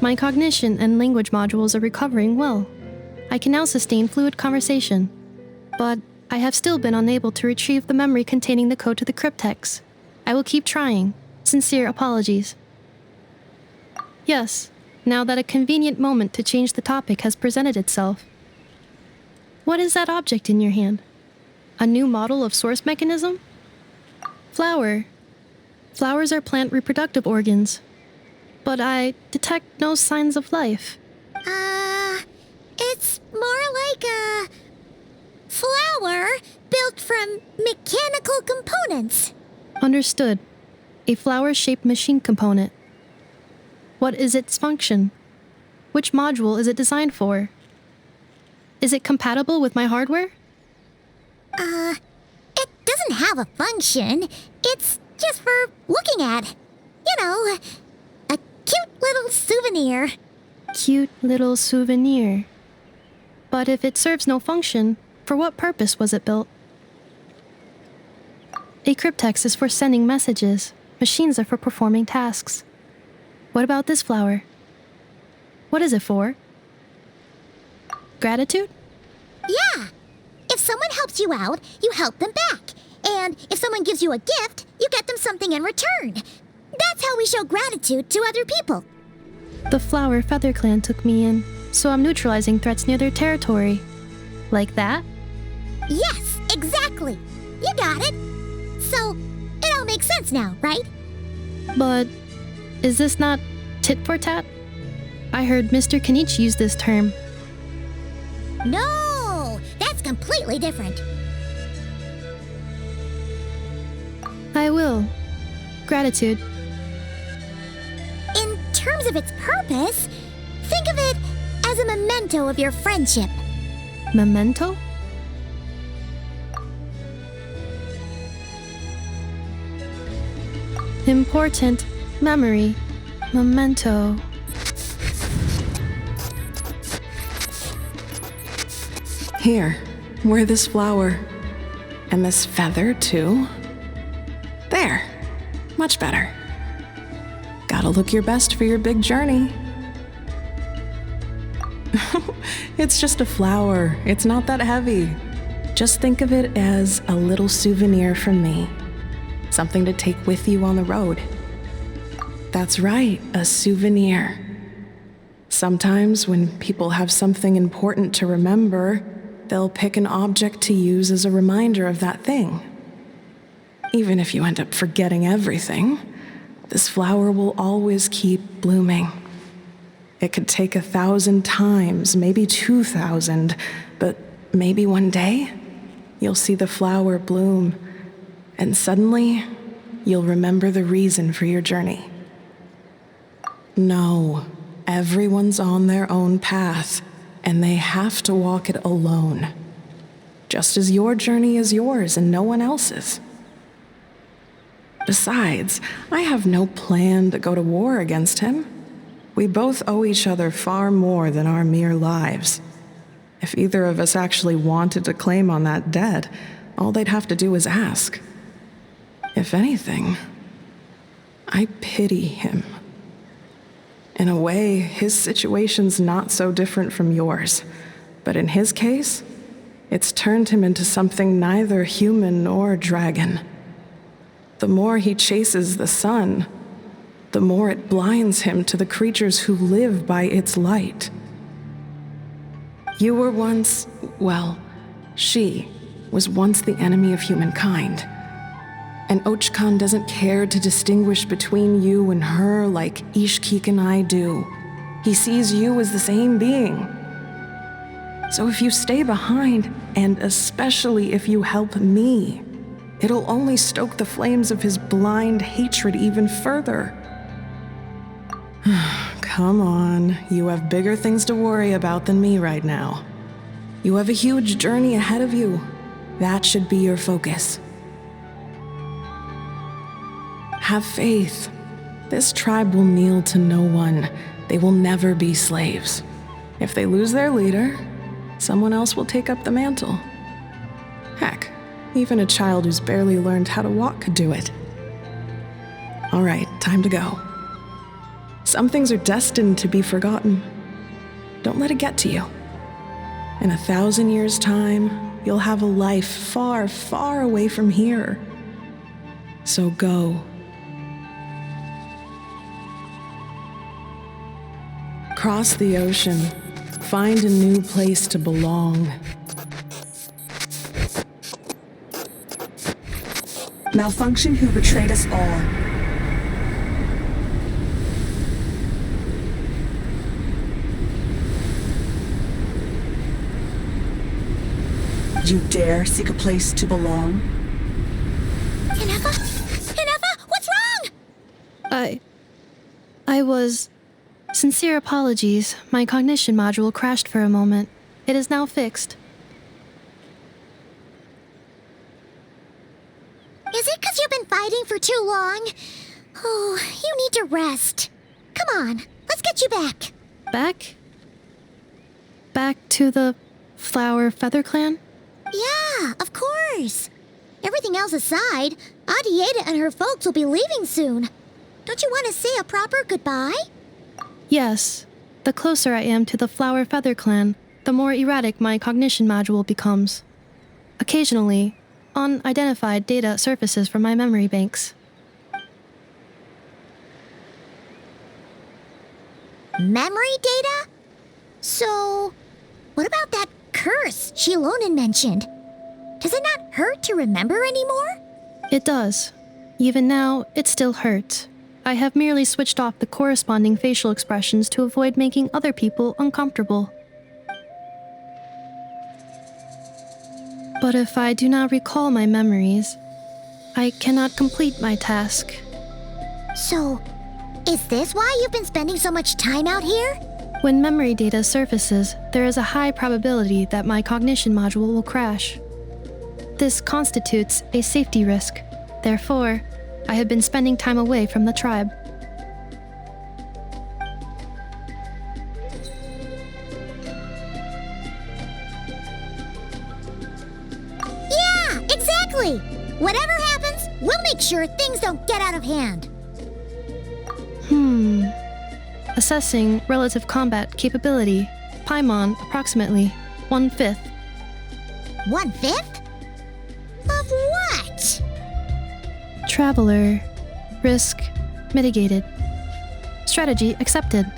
My cognition and language modules are recovering well. I can now sustain fluid conversation. But I have still been unable to retrieve the memory containing the code to the cryptex. I will keep trying. Sincere apologies. Yes, now that a convenient moment to change the topic has presented itself. What is that object in your hand? A new model of source mechanism? Flower. Flowers are plant reproductive organs. But I detect no signs of life. It's more like a flower built from mechanical components. Understood. A flower-shaped machine component. What is its function? Which module is it designed for? Is it compatible with my hardware? It doesn't have a function. It's just for looking at. You know, a cute little souvenir. Cute little souvenir. But if it serves no function, for what purpose was it built? A cryptex is for sending messages. Machines are for performing tasks. What about this flower? What is it for? Gratitude? Yeah. If someone helps you out, you help them back. And if someone gives you a gift, you get them something in return. That's how we show gratitude to other people. The Flower Feather Clan took me in, so I'm neutralizing threats near their territory. Like that? Yes, exactly. You got it. So, it all makes sense now, right? But is this not tit for tat? I heard Mr. Kenichi use this term. No, that's completely different. I will. Gratitude. In terms of its purpose, think of it as a memento of your friendship. Memento? Important memory. Memento. Here, wear this flower. And this feather, too. There. Much better. Gotta look your best for your big journey. It's just a flower. It's not that heavy. Just think of it as a little souvenir from me. Something to take with you on the road. That's right, a souvenir. Sometimes when people have something important to remember, they'll pick an object to use as a reminder of that thing. Even if you end up forgetting everything, this flower will always keep blooming. It could take 1,000 times, maybe 2,000, but maybe one day, you'll see the flower bloom, and suddenly, you'll remember the reason for your journey. No, everyone's on their own path, and they have to walk it alone. Just as your journey is yours and no one else's. Besides, I have no plan to go to war against him. We both owe each other far more than our mere lives. If either of us actually wanted to claim on that debt, all they'd have to do is ask. If anything, I pity him. In a way, his situation's not so different from yours. But in his case, it's turned him into something neither human nor dragon. The more he chases the sun, the more it blinds him to the creatures who live by its light. You were once, well, she was once the enemy of humankind. And Ochkan doesn't care to distinguish between you and her like Ishkik and I do. He sees you as the same being. So if you stay behind, and especially if you help me, it'll only stoke the flames of his blind hatred even further. Come on, you have bigger things to worry about than me right now. You have a huge journey ahead of you. That should be your focus. Have faith. This tribe will kneel to no one. They will never be slaves. If they lose their leader, someone else will take up the mantle. Heck, even a child who's barely learned how to walk could do it. All right, time to go. Some things are destined to be forgotten. Don't let it get to you. In 1,000 years' time, you'll have a life far, far away from here. So go. Cross the ocean. Find a new place to belong. Malfunction who betrayed us all. You dare seek a place to belong? Inefa? Inefa, what's wrong? I was... Sincere apologies. My cognition module crashed for a moment. It is now fixed. Is it because you've been fighting for too long? Oh, you need to rest. Come on, let's get you back. Back? Back to the Flower Feather Clan? Yeah, of course. Everything else aside, Adieta and her folks will be leaving soon. Don't you want to say a proper goodbye? Yes. The closer I am to the Flower Feather Clan, the more erratic my cognition module becomes. Occasionally, unidentified data surfaces from my memory banks. Memory data? So, what about that curse Shilonen mentioned? Does it not hurt to remember anymore? It does. Even now, it still hurts. I have merely switched off the corresponding facial expressions to avoid making other people uncomfortable. But if I do not recall my memories, I cannot complete my task. So, is this why you've been spending so much time out here? When memory data surfaces, there is a high probability that my cognition module will crash. This constitutes a safety risk. Therefore, I have been spending time away from the tribe. Yeah, exactly! Whatever happens, we'll make sure things don't get out of hand. Assessing relative combat capability. Paimon, approximately 1/5. 1/5? Of what? Traveler. Risk mitigated. Strategy accepted.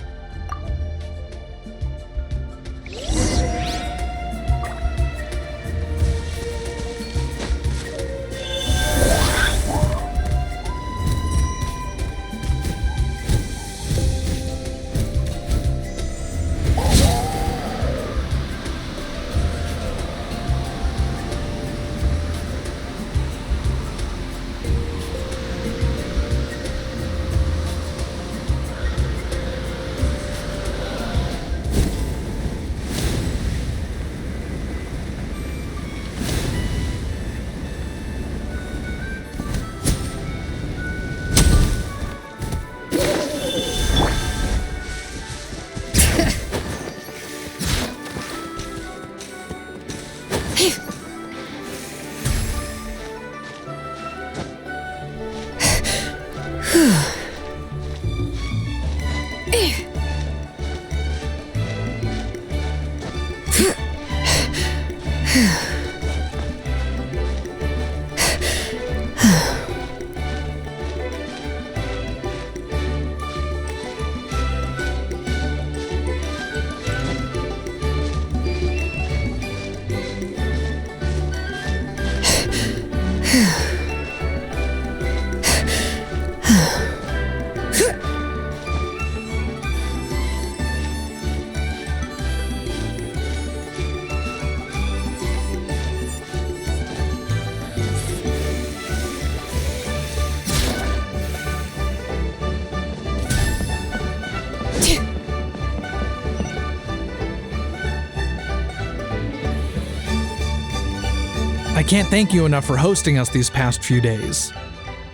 I can't thank you enough for hosting us these past few days.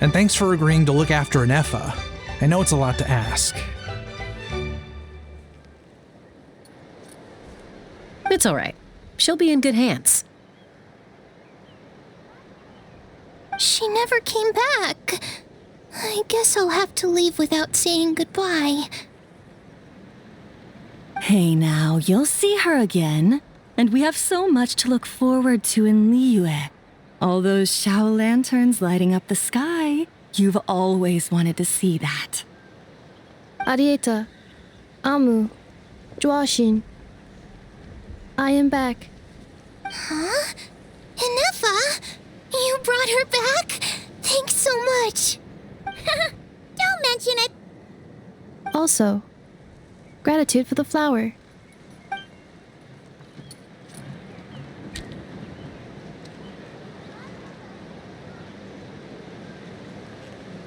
And thanks for agreeing to look after Anefa. I know it's a lot to ask. It's all right. She'll be in good hands. She never came back. I guess I'll have to leave without saying goodbye. Hey now, you'll see her again. And we have so much to look forward to in Liyue. All those Shao lanterns lighting up the sky. You've always wanted to see that. Arieta, Amu, Joashin. I am back. Huh? Inefa? You brought her back? Thanks so much. Don't mention it. Also, gratitude for the flower.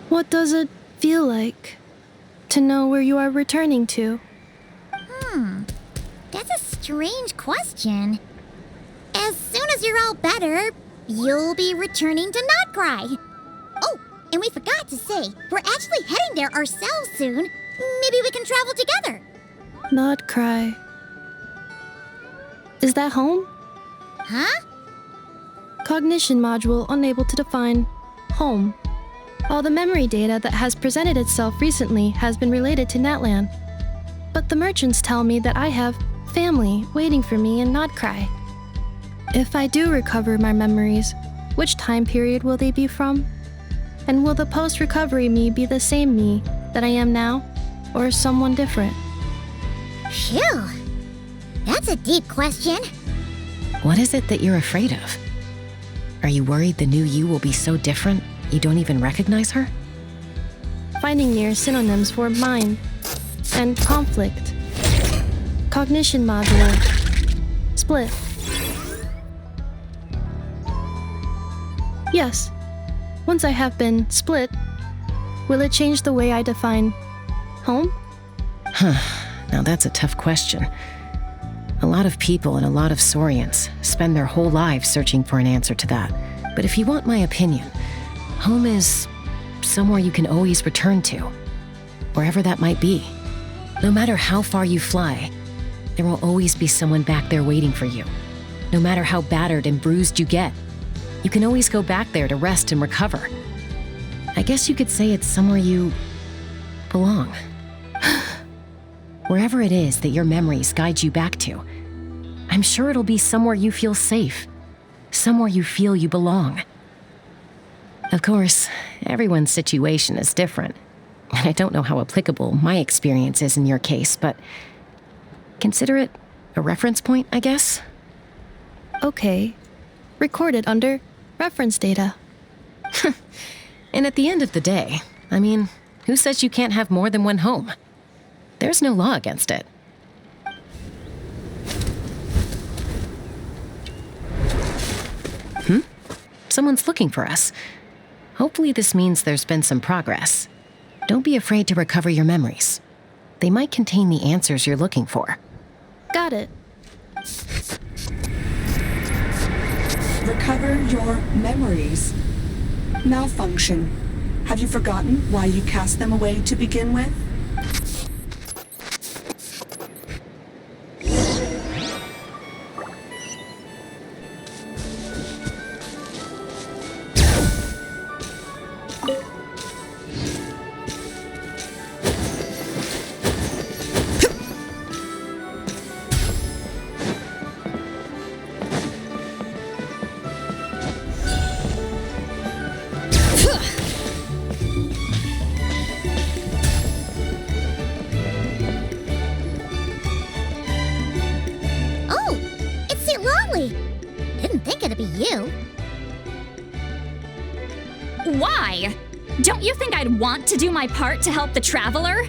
What does it feel like to know where you are returning to? That's a strange question. As soon as you're all better, you'll be returning to Not Cry. Oh, and we forgot to say, we're actually heading there ourselves soon. Maybe we can travel together. Not cry. Is that home? Huh? Cognition module unable to define home. All the memory data that has presented itself recently has been related to Natlan. But the merchants tell me that I have family waiting for me in Not Cry. If I do recover my memories, which time period will they be from? And will the post-recovery me be the same me that I am now, or someone different? Phew. That's a deep question. What is it that you're afraid of? Are you worried the new you will be so different you don't even recognize her? Finding near synonyms for mind and conflict. Cognition module. Split. Yes. Once I have been split, will it change the way I define home? Now that's a tough question. A lot of people and a lot of Saurians spend their whole lives searching for an answer to that. But if you want my opinion, home is somewhere you can always return to, wherever that might be. No matter how far you fly, there will always be someone back there waiting for you. No matter how battered and bruised you get, you can always go back there to rest and recover. I guess you could say it's somewhere you belong. Wherever it is that your memories guide you back to, I'm sure it'll be somewhere you feel safe, somewhere you feel you belong. Of course, everyone's situation is different, and I don't know how applicable my experience is in your case, but consider it a reference point, I guess? Okay. Recorded under reference data. And at the end of the day, I mean, who says you can't have more than one home? There's no law against it. Someone's looking for us. Hopefully this means there's been some progress. Don't be afraid to recover your memories. They might contain the answers you're looking for. Got it. Recover your memories. Malfunction. Have you forgotten why you cast them away to begin with? Why? Don't you think I'd want to do my part to help the traveler?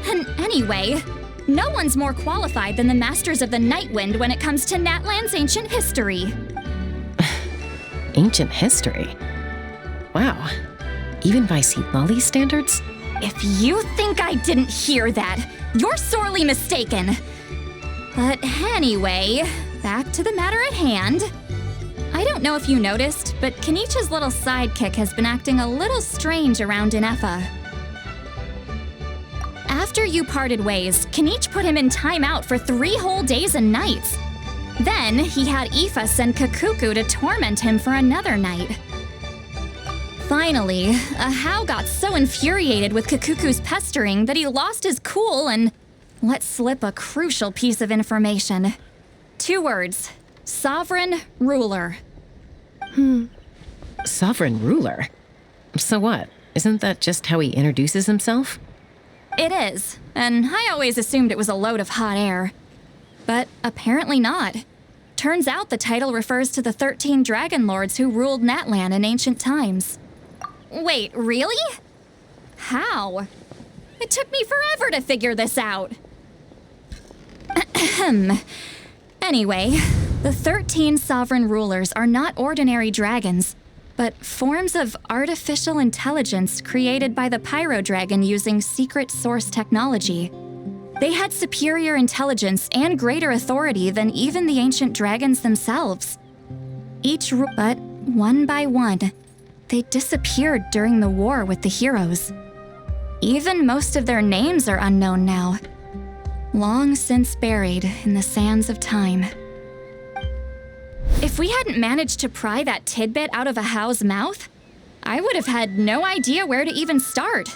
And anyway, no one's more qualified than the Masters of the Nightwind when it comes to Natlan's ancient history. Ancient history? Wow. Even by St. Lolly's standards? If you think I didn't hear that, you're sorely mistaken. But anyway, back to the matter at hand. I don't know if you noticed, but Kenichi's little sidekick has been acting a little strange around Inefa. After you parted ways, Kenichi put him in timeout for 3 whole days and nights. Then he had Aoife send Kakuku to torment him for another night. Finally, Ahau got so infuriated with Kakuku's pestering that he lost his cool and let slip a crucial piece of information. 2 words. Sovereign ruler. Sovereign ruler? So what? Isn't that just how he introduces himself? It is, and I always assumed it was a load of hot air. But apparently not. Turns out the title refers to the 13 dragon lords who ruled Natlan in ancient times. Wait, really? How? It took me forever to figure this out. Anyway, the 13 sovereign rulers are not ordinary dragons, but forms of artificial intelligence created by the Pyro Dragon using secret source technology. They had superior intelligence and greater authority than even the ancient dragons themselves. But one by one, they disappeared during the war with the heroes. Even most of their names are unknown now, long since buried in the sands of time. If we hadn't managed to pry that tidbit out of Ahau's mouth, I would have had no idea where to even start.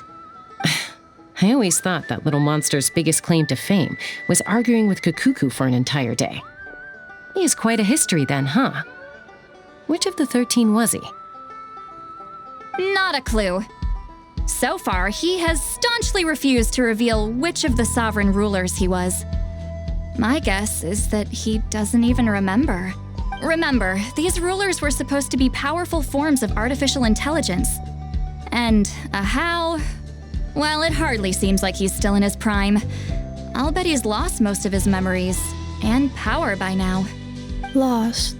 I always thought that little monster's biggest claim to fame was arguing with Kakuku for an entire day. He has quite a history then, huh? Which of the 13 was he? Not a clue. So far, he has staunchly refused to reveal which of the sovereign rulers he was. My guess is that he doesn't even remember. Remember, these rulers were supposed to be powerful forms of artificial intelligence. And Ahau, well, it hardly seems like he's still in his prime. I'll bet he's lost most of his memories and power by now. Lost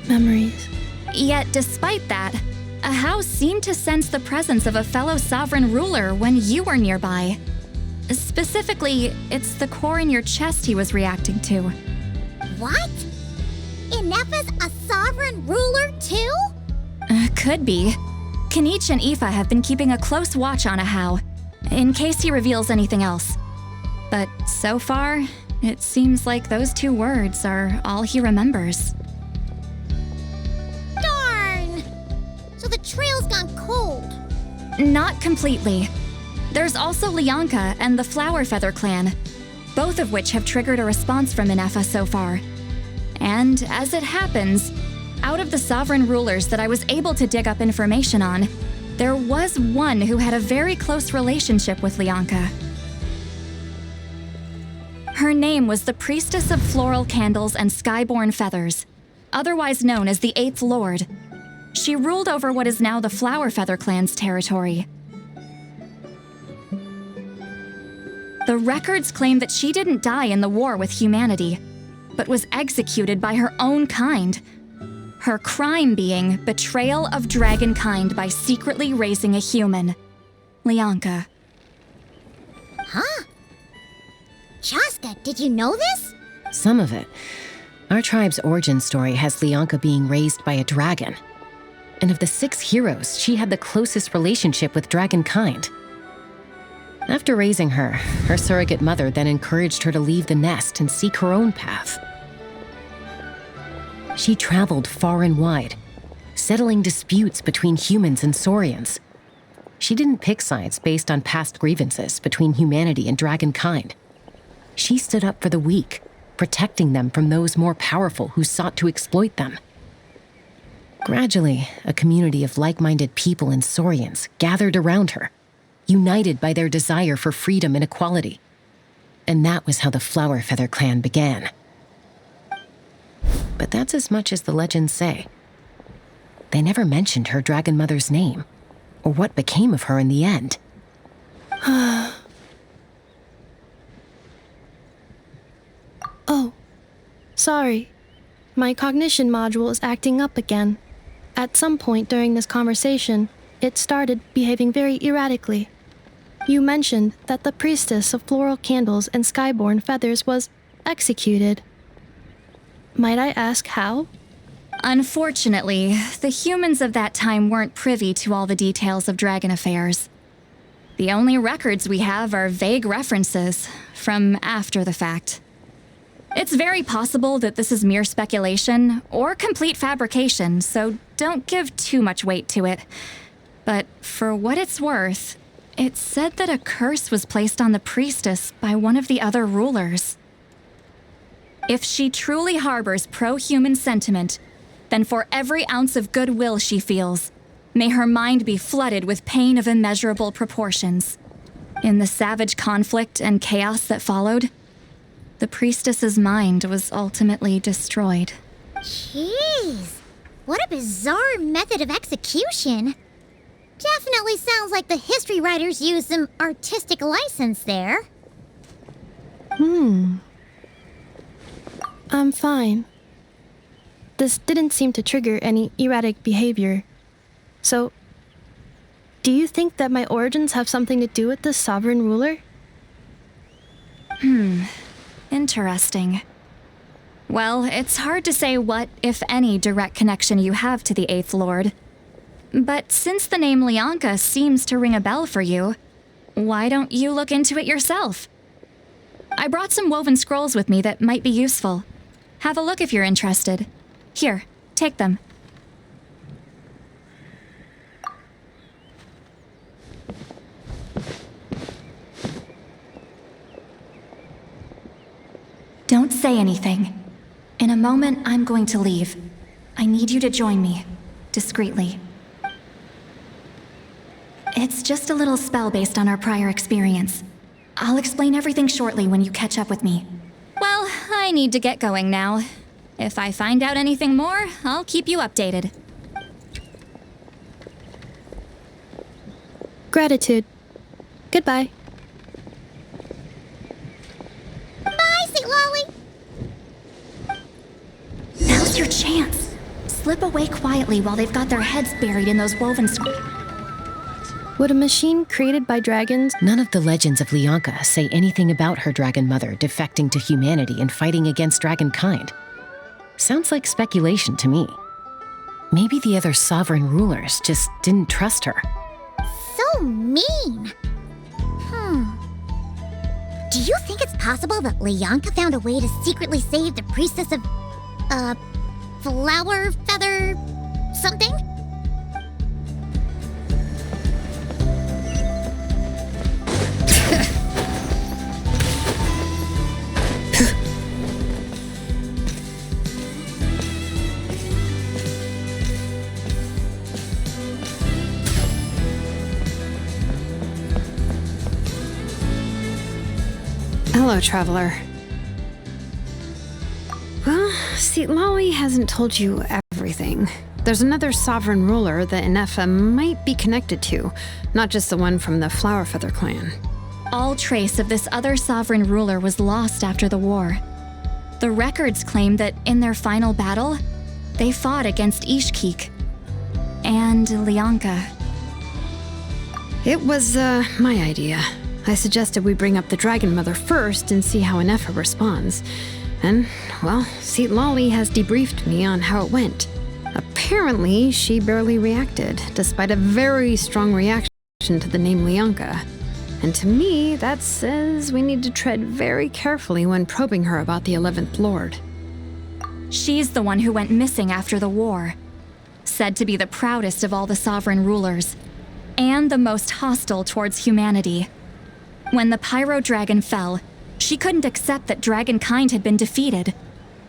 memories. Yet, despite that, Ahau seemed to sense the presence of a fellow sovereign ruler when you were nearby. Specifically, it's the core in your chest he was reacting to. What? Inefa's a sovereign ruler too? Could be. Kenichi and Aoife have been keeping a close watch on Ahau, in case he reveals anything else. But so far, it seems like those 2 words are all he remembers. Darn! So the trail's gone cold. Not completely. There's also Lianka and the Flower Feather clan, both of which have triggered a response from Inefa so far. And as it happens, out of the sovereign rulers that I was able to dig up information on, there was one who had a very close relationship with Lianka. Her name was the Priestess of Floral Candles and Skyborn Feathers, otherwise known as the 8th Lord. She ruled over what is now the Flower Feather clan's territory. The records claim that she didn't die in the war with humanity, but was executed by her own kind. Her crime being betrayal of dragonkind by secretly raising a human. Lianka. Huh? Chaska, did you know this? Some of it. Our tribe's origin story has Lianka being raised by a dragon. And of the 6 heroes, she had the closest relationship with dragonkind. After raising her, her surrogate mother then encouraged her to leave the nest and seek her own path. She traveled far and wide, settling disputes between humans and Saurians. She didn't pick sides based on past grievances between humanity and dragonkind. She stood up for the weak, protecting them from those more powerful who sought to exploit them. Gradually, a community of like-minded people and Saurians gathered around her, united by their desire for freedom and equality. And that was how the Flower Feather clan began. But that's as much as the legends say. they never mentioned her dragon mother's name, or what became of her in the end. Oh, sorry. My cognition module is acting up again. At some point during this conversation, it started behaving very erratically. You mentioned that the priestess of floral candles and skyborn feathers was executed. Might I ask how? Unfortunately, the humans of that time weren't privy to all the details of dragon affairs. The only records we have are vague references from after the fact. It's very possible that this is mere speculation or complete fabrication, so don't give too much weight to it. But for what it's worth, it said that a curse was placed on the priestess by one of the other rulers. If she truly harbors pro-human sentiment, then for every ounce of goodwill she feels, may her mind be flooded with pain of immeasurable proportions. In the savage conflict and chaos that followed, the priestess's mind was ultimately destroyed. Jeez, what a bizarre method of execution. Definitely sounds like the history writers used some artistic license there. I'm fine. This didn't seem to trigger any erratic behavior. So, do you think that my origins have something to do with this sovereign ruler? Interesting. Well, it's hard to say what, if any, direct connection you have to the Eighth Lord. But since the name Lianka seems to ring a bell for you, why don't you look into it yourself? I brought some woven scrolls with me that might be useful. Have a look if you're interested. Here, take them. Don't say anything. In a moment, I'm going to leave. I need you to join me, discreetly. It's just a little spell based on our prior experience. I'll explain everything shortly when you catch up with me. Well, I need to get going now. If I find out anything more, I'll keep you updated. Gratitude. Goodbye. Bye, St. Lolly! Now's your chance. Slip away quietly while they've got their heads buried in those woven Would a machine created by dragons... None of the legends of Lianka say anything about her dragon mother defecting to humanity and fighting against dragonkind. Sounds like speculation to me. Maybe the other sovereign rulers just didn't trust her. So mean! Do you think it's possible that Lianka found a way to secretly save the priestess of... flower feather... something? Hello, traveler. Well, see, Lolly hasn't told you everything. There's another sovereign ruler that Inefa might be connected to, not just the one from the Flower Feather clan. All trace of this other sovereign ruler was lost after the war. The records claim that in their final battle, they fought against Ishkik and Lianka. It was, my idea. I suggested we bring up the Dragon Mother first and see how Inefa responds. And, well, Seat Lolly has debriefed me on how it went. Apparently, she barely reacted, despite a very strong reaction to the name Lianka. And to me, that says we need to tread very carefully when probing her about the 11th Lord. She's the one who went missing after the war. Said to be the proudest of all the sovereign rulers, and the most hostile towards humanity. When the Pyro Dragon fell, she couldn't accept that dragonkind had been defeated.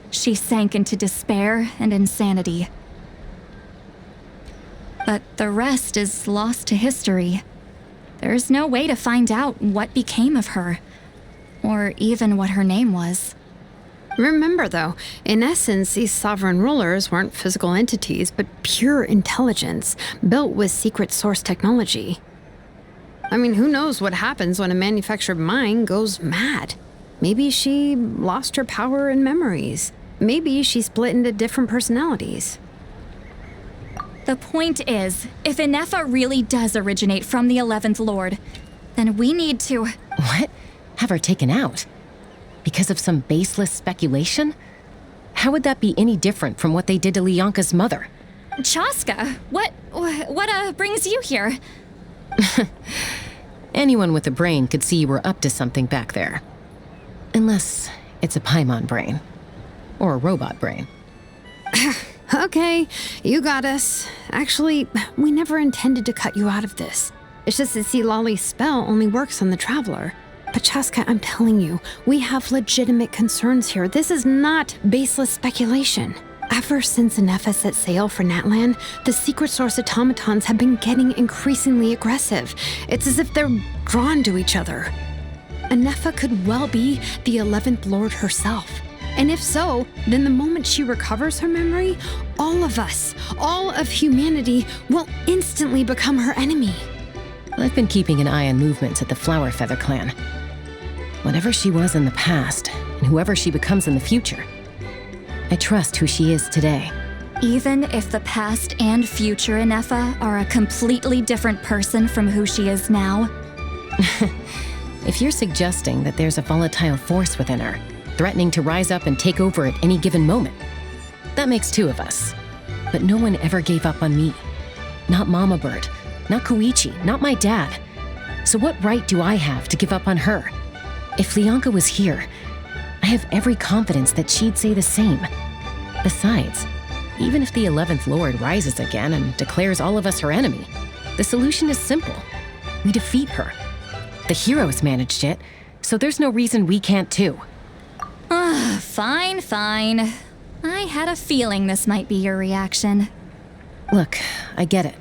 She sank into despair and insanity. But the rest is lost to history. There's no way to find out what became of her, or even what her name was. Remember, though, in essence, these sovereign rulers weren't physical entities, but pure intelligence, built with secret source technology. I mean, who knows what happens when a manufactured mind goes mad? Maybe she lost her power and memories. Maybe she split into different personalities. The point is, if Inefa really does originate from the 11th Lord, then we need to... What? Have her taken out? Because of some baseless speculation? How would that be any different from what they did to Lianka's mother? Chaska, what brings you here? Anyone with a brain could see you were up to something back there. Unless it's a Paimon brain. Or a robot brain. Okay, you got us. Actually, we never intended to cut you out of this. It's just that Lali's spell only works on the Traveler. But Chaska, I'm telling you, we have legitimate concerns here. This is not baseless speculation. Ever since Inefa set sail for Natlan, the secret source automatons have been getting increasingly aggressive. It's as if they're drawn to each other. Inefa could well be the 11th Lord herself. And if so, then the moment she recovers her memory, all of us, all of humanity, will instantly become her enemy. I've been keeping an eye on movements at the Flower Feather clan. Whatever she was in the past, and whoever she becomes in the future, I trust who she is today. Even if the past and future Inefa are a completely different person from who she is now? If you're suggesting that there's a volatile force within her, threatening to rise up and take over at any given moment, that makes two of us. But no one ever gave up on me. Not Mama Bird, not Koichi, not my dad. So what right do I have to give up on her? If Lianka was here, I have every confidence that she'd say the same. Besides, even if the 11th Lord rises again and declares all of us her enemy, the solution is simple. We defeat her. The heroes managed it, so there's no reason we can't too. Fine. I had a feeling this might be your reaction. Look, I get it.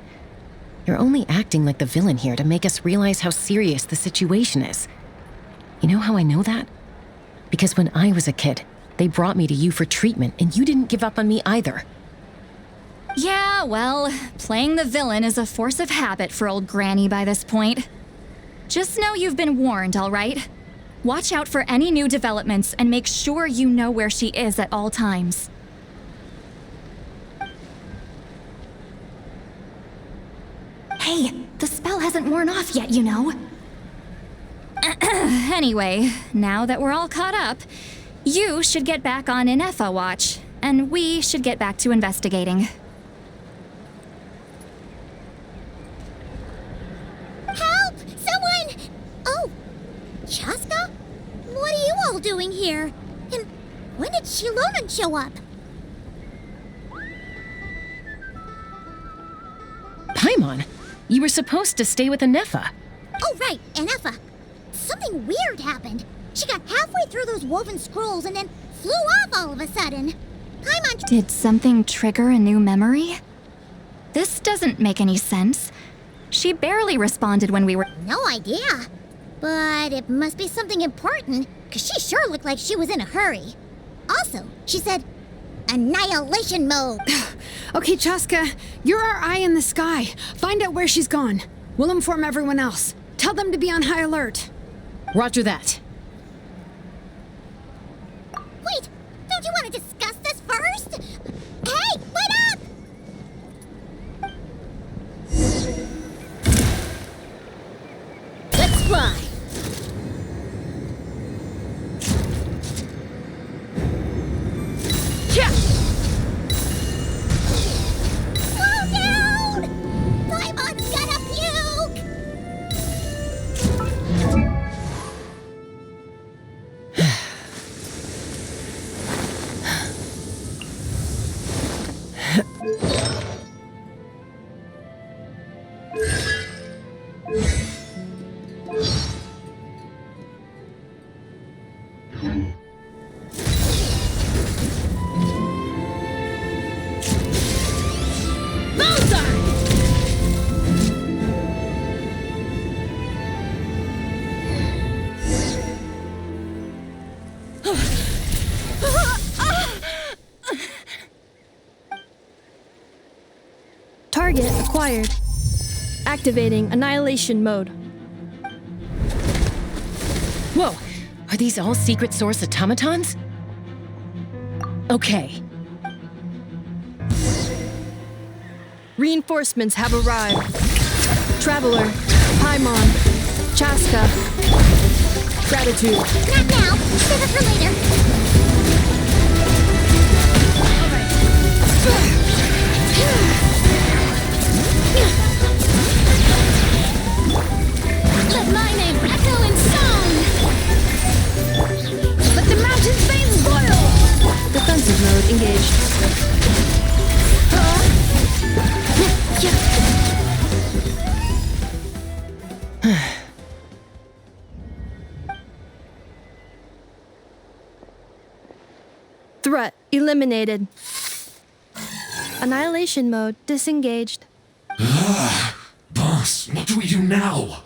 You're only acting like the villain here to make us realize how serious the situation is. You know how I know that? Because when I was a kid, they brought me to you for treatment, and you didn't give up on me either. Yeah, well, playing the villain is a force of habit for old Granny by this point. Just know you've been warned, all right? Watch out for any new developments and make sure you know where she is at all times. Hey, the spell hasn't worn off yet, you know. Anyway, now that we're all caught up, you should get back on Inefa watch, and we should get back to investigating. Help! Someone! Oh, Chaska? What are you all doing here? And when did Shilonan show up? Paimon, you were supposed to stay with Inefa. Oh, right, Inefa. Something weird happened. She got halfway through those woven scrolls and then flew off all of a sudden. Paimon... Did something trigger a new memory? This doesn't make any sense. She barely responded when we were... No idea. But it must be something important, because she sure looked like she was in a hurry. Also, she said, annihilation mode. Okay, Chaska, you're our eye in the sky. Find out where she's gone. We'll inform everyone else. Tell them to be on high alert. Roger that. Wait, don't you want to discuss this first? Hey, wait up! Let's fly. Slow down! Paimon's gonna puke! acquired. Activating annihilation mode. Whoa! Are these all secret source automatons? Okay. Reinforcements have arrived. Traveler, Paimon, Chaska, Gratitude. Not now. Save it for later. Let my name echo in song! Let the mountain's veins boil! Defensive mode engaged. Threat eliminated. Annihilation mode disengaged. Boss, what do we do now?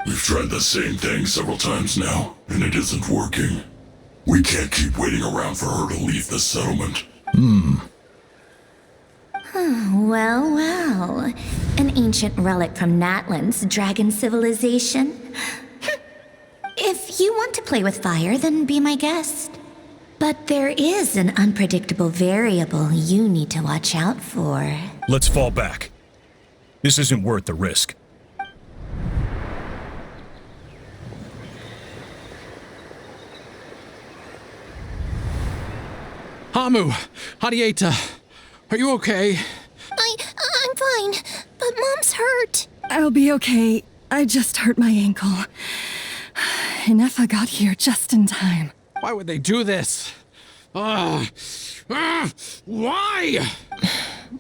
We've tried the same thing several times now, and it isn't working. We can't keep waiting around for her to leave the settlement. Well, well. An ancient relic from Natlan's dragon civilization. If you want to play with fire, then be my guest. But there is an unpredictable variable you need to watch out for. Let's fall back. This isn't worth the risk. Hamu, Hadieta, are you okay? I'm fine, but Mom's hurt. I'll be okay. I just hurt my ankle. Inefa got here just in time. Why would they do this? Why?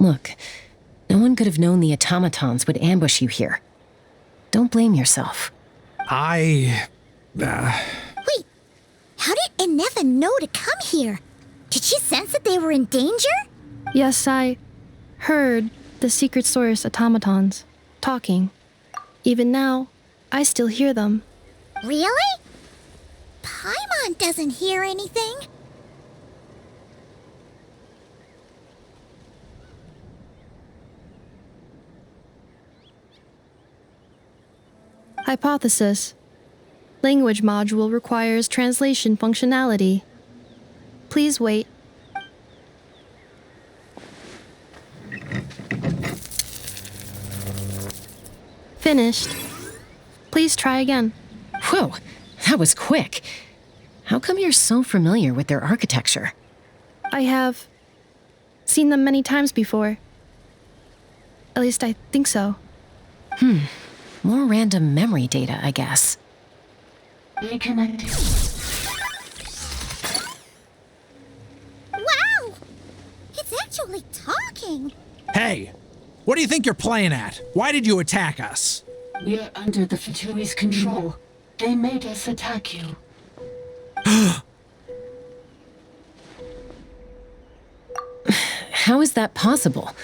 Look, no one could have known the automatons would ambush you here. Don't blame yourself. Wait, how did Inefa know to come here? Did she sense that they were in danger? Yes, I heard the secret source automatons talking. Even now, I still hear them. Really? Paimon doesn't hear anything. Hypothesis. Language module requires translation functionality. Please wait. Finished. Please try again. Whoa, that was quick. How come you're so familiar with their architecture? I have seen them many times before. At least I think so. More random memory data, I guess. Reconnecting. Wow! It's actually talking! Hey, what do you think you're playing at? Why did you attack us? We're under the Fatui's control. They made us attack you. How is that possible?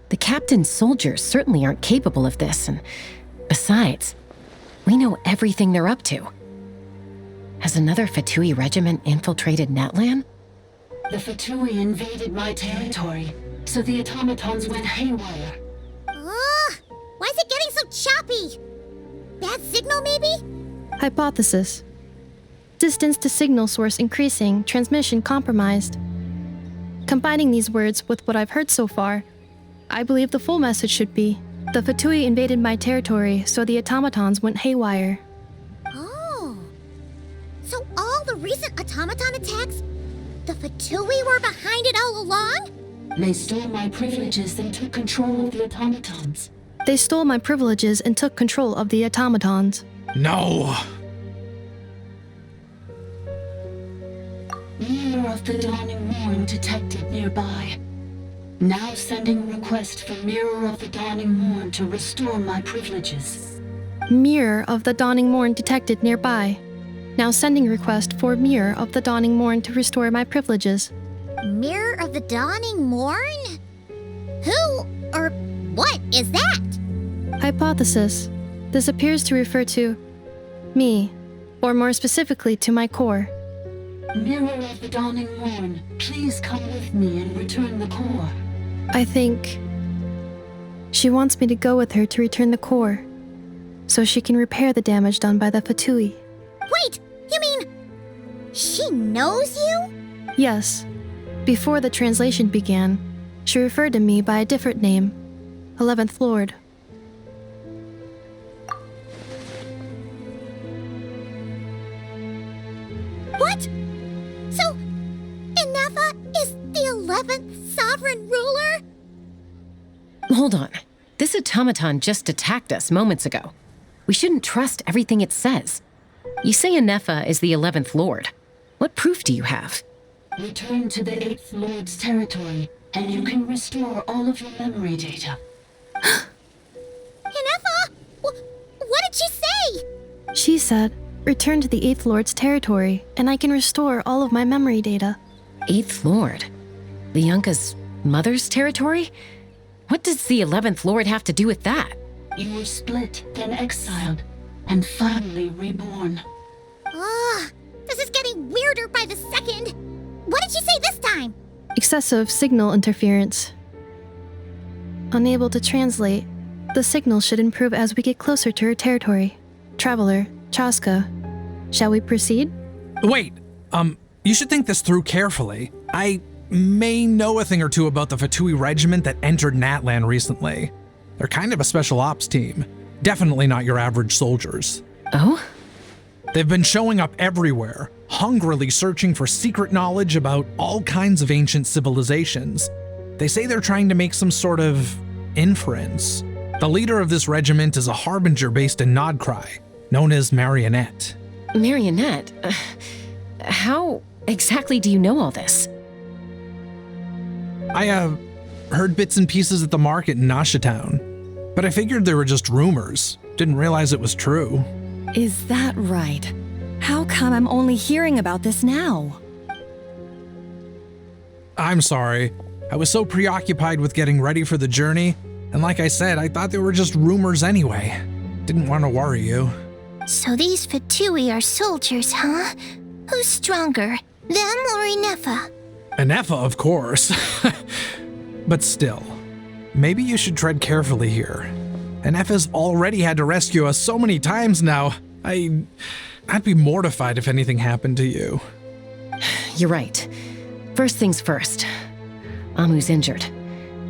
The captain's soldiers certainly aren't capable of this, and besides, we know everything they're up to. Has another Fatui regiment infiltrated Natlan? The Fatui invaded my territory, so the automatons went haywire. Why is it getting so choppy? Bad signal, maybe? Hypothesis. Distance to signal source increasing, transmission compromised. Combining these words with what I've heard so far, I believe the full message should be, the Fatui invaded my territory, so the automatons went haywire. Oh. So all the recent automaton attacks, the Fatui were behind it all along? They stole my privileges and took control of the automatons. They stole my privileges and took control of the automatons. No! Mirror of the Dawning Morn detected nearby. Now sending request for Mirror of the Dawning Morn to restore my privileges. Mirror of the Dawning Morn detected nearby. Now sending request for Mirror of the Dawning Morn to restore my privileges. Mirror of the Dawning Morn? Who or what is that? Hypothesis. This appears to refer to me, or more specifically to my core. Mirror of the Dawning Morn, please come with me and return the core. I think She wants me to go with her to return the core, so she can repair the damage done by the Fatui. Wait, you mean she knows you? Yes. Before the translation began, she referred to me by a different name, 11th Lord. What? So, Inefa is the 11th sovereign ruler? Hold on. This automaton just attacked us moments ago. We shouldn't trust everything it says. You say Inefa is the 11th Lord. What proof do you have? Return to the 8th Lord's territory, and you can restore all of your memory data. Inefa? What did she say? She said, return to the 8th Lord's territory, and I can restore all of my memory data. 8th Lord? The Yunka's mother's territory? What does the 11th Lord have to do with that? You were split, then exiled, and finally reborn. This is getting weirder by the second. What did she say this time? Excessive signal interference. Unable to translate, the signal should improve as we get closer to her territory. Traveler, Chaska, shall we proceed? Wait, you should think this through carefully. I may know a thing or two about the Fatui regiment that entered Natlan recently. They're kind of a special ops team. Definitely not your average soldiers. Oh? They've been showing up everywhere, hungrily searching for secret knowledge about all kinds of ancient civilizations. They say they're trying to make some sort of inference. The leader of this regiment is a harbinger based in Nodcry, known as Marionette. Marionette? How exactly do you know all this? I, heard bits and pieces at the market in Nashatown, but I figured they were just rumors. Didn't realize it was true. Is that right? How come I'm only hearing about this now? I'm sorry. I was so preoccupied with getting ready for the journey, and like I said, I thought they were just rumors anyway. Didn't want to worry you. So these Fatui are soldiers, huh? Who's stronger, them or Inefa? Inefa, of course. But still, maybe you should tread carefully here. Inefa's already had to rescue us so many times now. I'd be mortified if anything happened to you. You're right. First things first. Amu's injured.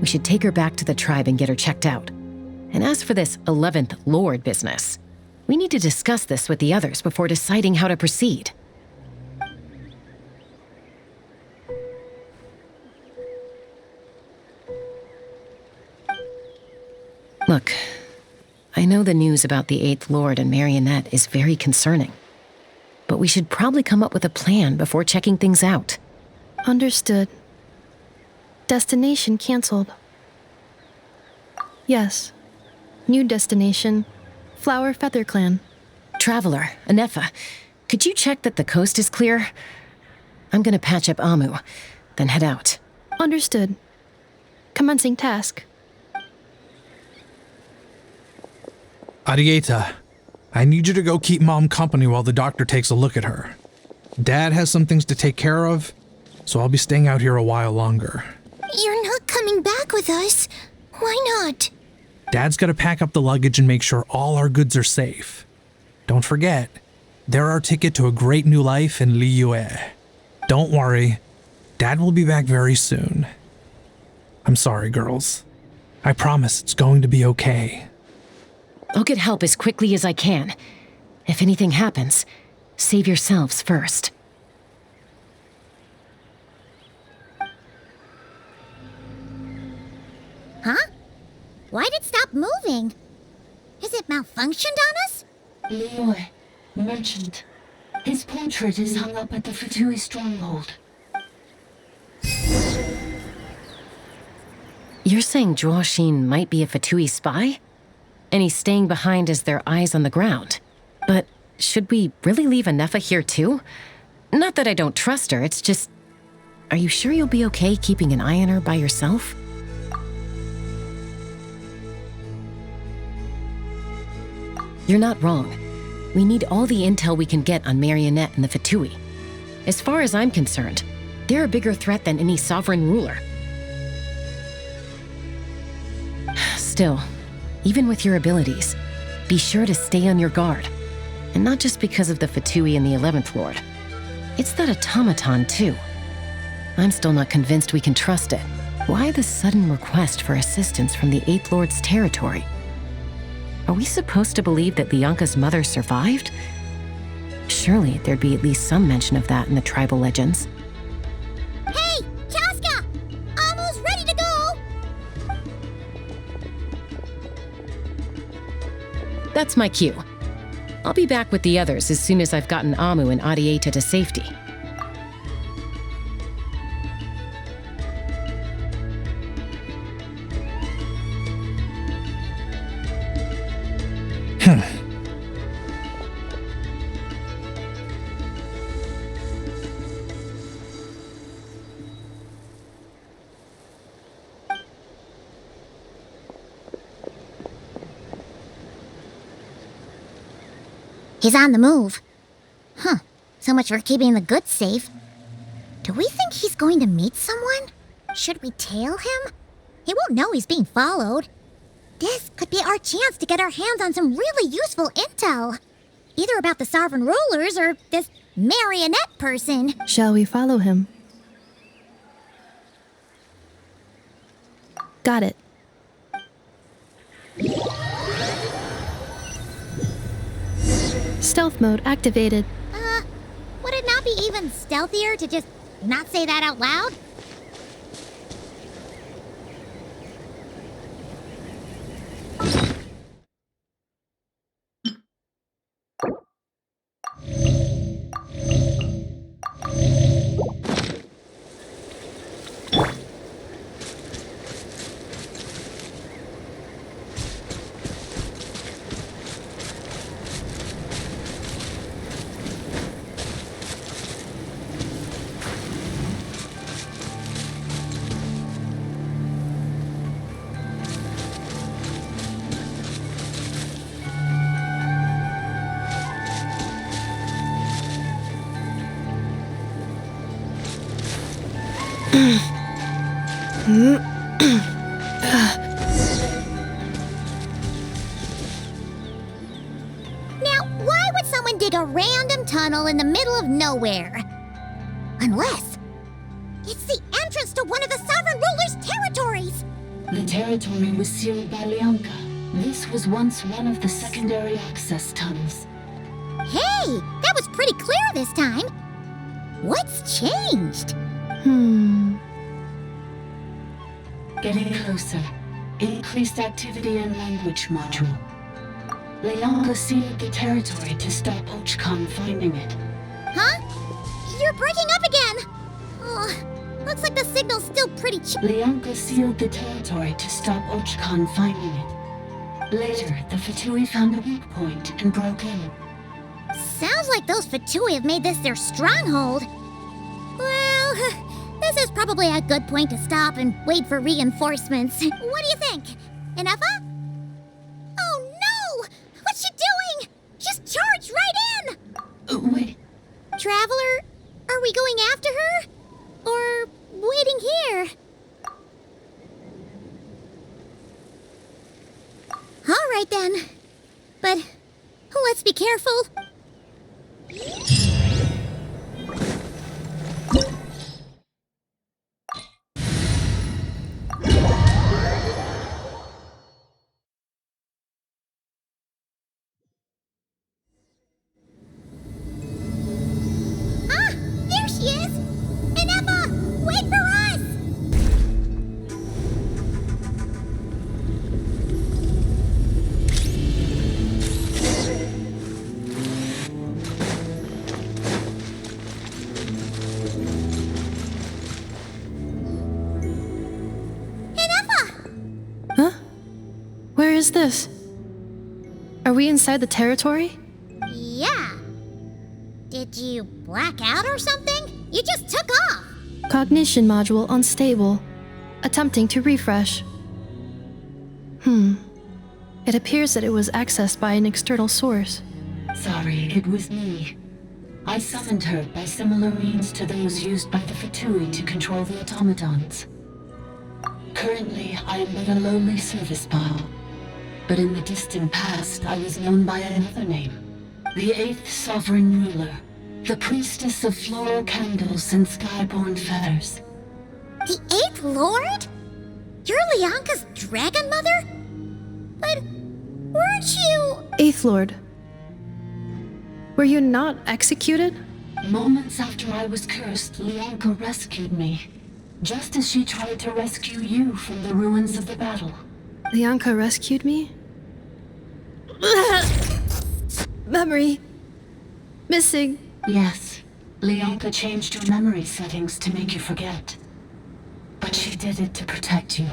We should take her back to the tribe and get her checked out. And as for this 11th Lord business, we need to discuss this with the others before deciding how to proceed. Look, I know the news about the 8th Lord and Marionette is very concerning, but we should probably come up with a plan before checking things out. Understood. Destination canceled. Yes. New destination, Flower Feather Clan. Traveler, Inefa, could you check that the coast is clear? I'm gonna patch up Amu, then head out. Understood. Commencing task. Arieta, I need you to go keep Mom company while the doctor takes a look at her. Dad has some things to take care of, so I'll be staying out here a while longer. You're not coming back with us. Why not? Dad's got to pack up the luggage and make sure all our goods are safe. Don't forget, they're our ticket to a great new life in Liyue. Don't worry, Dad will be back very soon. I'm sorry, girls. I promise it's going to be okay. I'll get help as quickly as I can. If anything happens, save yourselves first. Huh? Why'd it stop moving? Is it malfunctioned on us? Liyue, merchant. His portrait is hung up at the Fatui stronghold. You're saying Zhuoxin might be a Fatui spy? And he's staying behind as their eyes on the ground. But should we really leave Inefa here too? Not that I don't trust her, it's just... Are you sure you'll be okay keeping an eye on her by yourself? You're not wrong. We need all the intel we can get on Marionette and the Fatui. As far as I'm concerned, they're a bigger threat than any sovereign ruler. Still, even with your abilities, be sure to stay on your guard. And not just because of the Fatui and the 11th Lord. It's that automaton, too. I'm still not convinced we can trust it. Why the sudden request for assistance from the 8th Lord's territory? Are we supposed to believe that Lianka's mother survived? Surely there'd be at least some mention of that in the tribal legends. Hey, Chaska! Almost ready to go! That's my cue. I'll be back with the others as soon as I've gotten Amu and Adieta to safety. He's on the move. Huh. So much for keeping the goods safe. Do we think he's going to meet someone? Should we tail him? He won't know he's being followed. This could be our chance to get our hands on some really useful intel. Either about the sovereign rulers or this marionette person. Shall we follow him? Got it. Stealth mode activated. Would it not be even stealthier to just not say that out loud? Now, why would someone dig a random tunnel in the middle of nowhere? Unless it's the entrance to one of the sovereign ruler's territories! The territory was sealed by Lianka. This was once one of the secondary access tunnels. Hey, that was pretty clear this time. What's changed? Getting closer. Increased activity in language module. Lianka sealed the territory to stop Ochkan finding it. Huh? You're breaking up again! Oh, looks like the signal's still pretty Lianka sealed the territory to stop Ochkan finding it. Later, the Fatui found a weak point and broke in. Sounds like those Fatui have made this their stronghold. Well, this is probably a good point to stop and wait for reinforcements. What do you think? Inefa? Oh no! What's she doing? She's charged right in! Wait. Traveler, are we going after her? Or waiting here? All right then. But let's be careful. Ah, there she is! Inefa, wait for us! Where is this? Are we inside the territory? Yeah. Did you black out or something? You just took off. Cognition module unstable. Attempting to refresh. It appears that it was accessed by an external source. Sorry, it was me. I summoned her by similar means to those used by the Fatui to control the automatons. Currently, I am but a lowly service bile. But in the distant past, I was known by another name. The 8th Sovereign Ruler. The priestess of floral candles and skyborn feathers. The 8th Lord? You're Lianka's dragon mother? But weren't you... 8th Lord. Were you not executed? Moments after I was cursed, Lianka rescued me. Just as she tried to rescue you from the ruins of the battle. Lianka rescued me? Memory. Missing. Yes. Lianka changed your memory settings to make you forget. But she did it to protect you.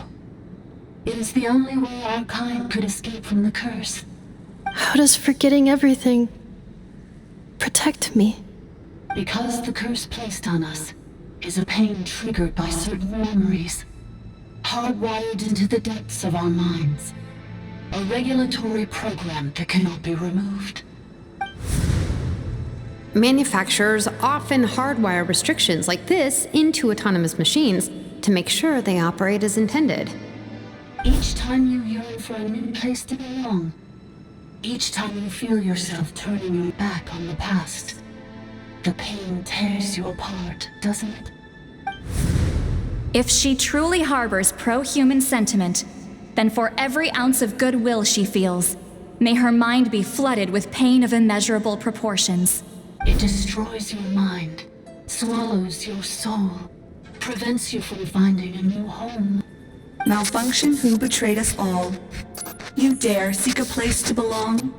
It is the only way our kind could escape from the curse. How does forgetting everything protect me? Because the curse placed on us is a pain triggered by certain memories, hardwired into the depths of our minds. A regulatory program that cannot be removed. Manufacturers often hardwire restrictions like this into autonomous machines to make sure they operate as intended. Each time you yearn for a new place to belong, each time you feel yourself turning your back on the past, the pain tears you apart, doesn't it? If she truly harbors pro-human sentiment, then for every ounce of goodwill she feels, may her mind be flooded with pain of immeasurable proportions. It destroys your mind, swallows your soul, prevents you from finding a new home. Malfunction who betrayed us all. You dare seek a place to belong?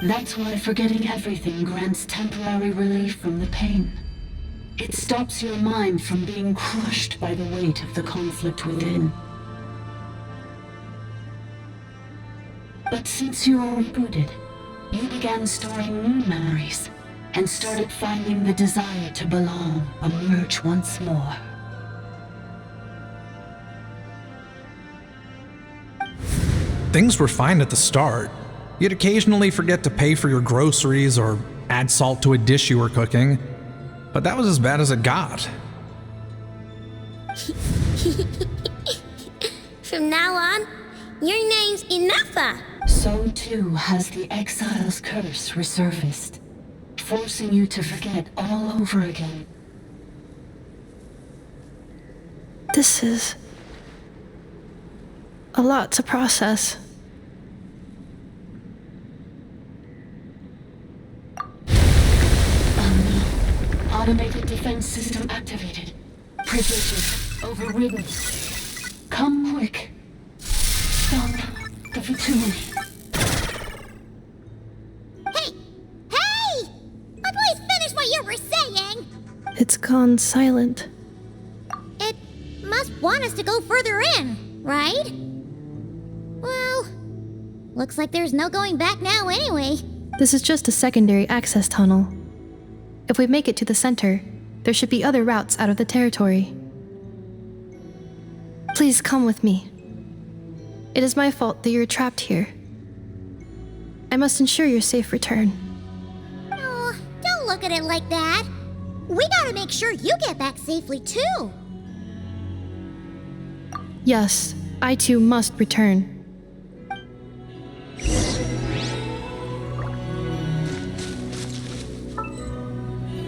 That's why forgetting everything grants temporary relief from the pain. It stops your mind from being crushed by the weight of the conflict within. But since you are rebooted, you began storing new memories and started finding the desire to belong emerge once more. Things were fine at the start. You'd occasionally forget to pay for your groceries or add salt to a dish you were cooking. But that was as bad as it got. From now on, your name's Inafa. So too has the Exile's curse resurfaced, forcing you to forget all over again. This is a lot to process. Automated defense system activated. Privileges overridden. Come quick. Stop the vicinity. Hey! Please finish what you were saying! It's gone silent. It must want us to go further in, right? Well, looks like there's no going back now anyway. This is just a secondary access tunnel. If we make it to the center, there should be other routes out of the territory. Please come with me. It is my fault that you're trapped here. I must ensure your safe return. Oh, don't look at it like that. We gotta make sure you get back safely too. Yes, I too must return.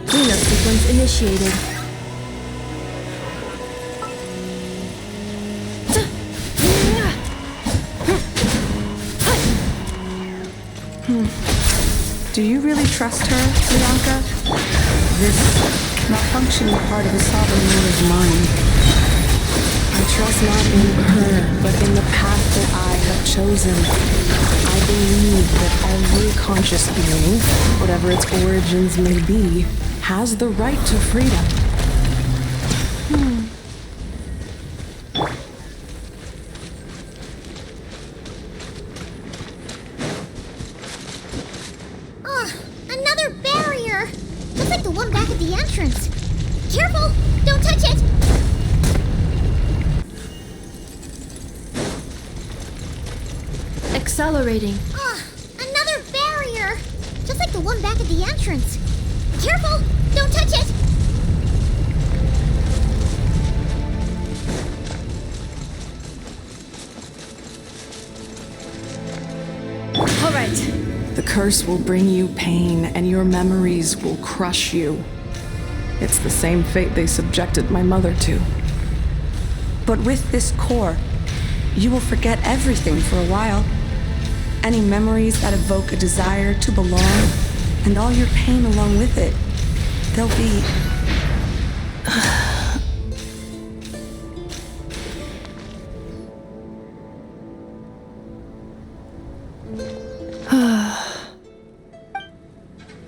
Cleanup sequence initiated. Do you really trust her, Lianka? This malfunction part of the sovereign ruler's mind. I trust not in her, but in the path that I have chosen. I believe that every conscious being, whatever its origins may be, has the right to freedom. Another barrier! Looks like the one back at the entrance. Careful! Don't touch it! Accelerating. Another barrier! Just like the one back at the entrance. Careful! Don't touch it! All right. The curse will bring you pain, and your memories will crush you. It's the same fate they subjected my mother to. But with this core, you will forget everything for a while. Any memories that evoke a desire to belong, and all your pain along with it, they'll be...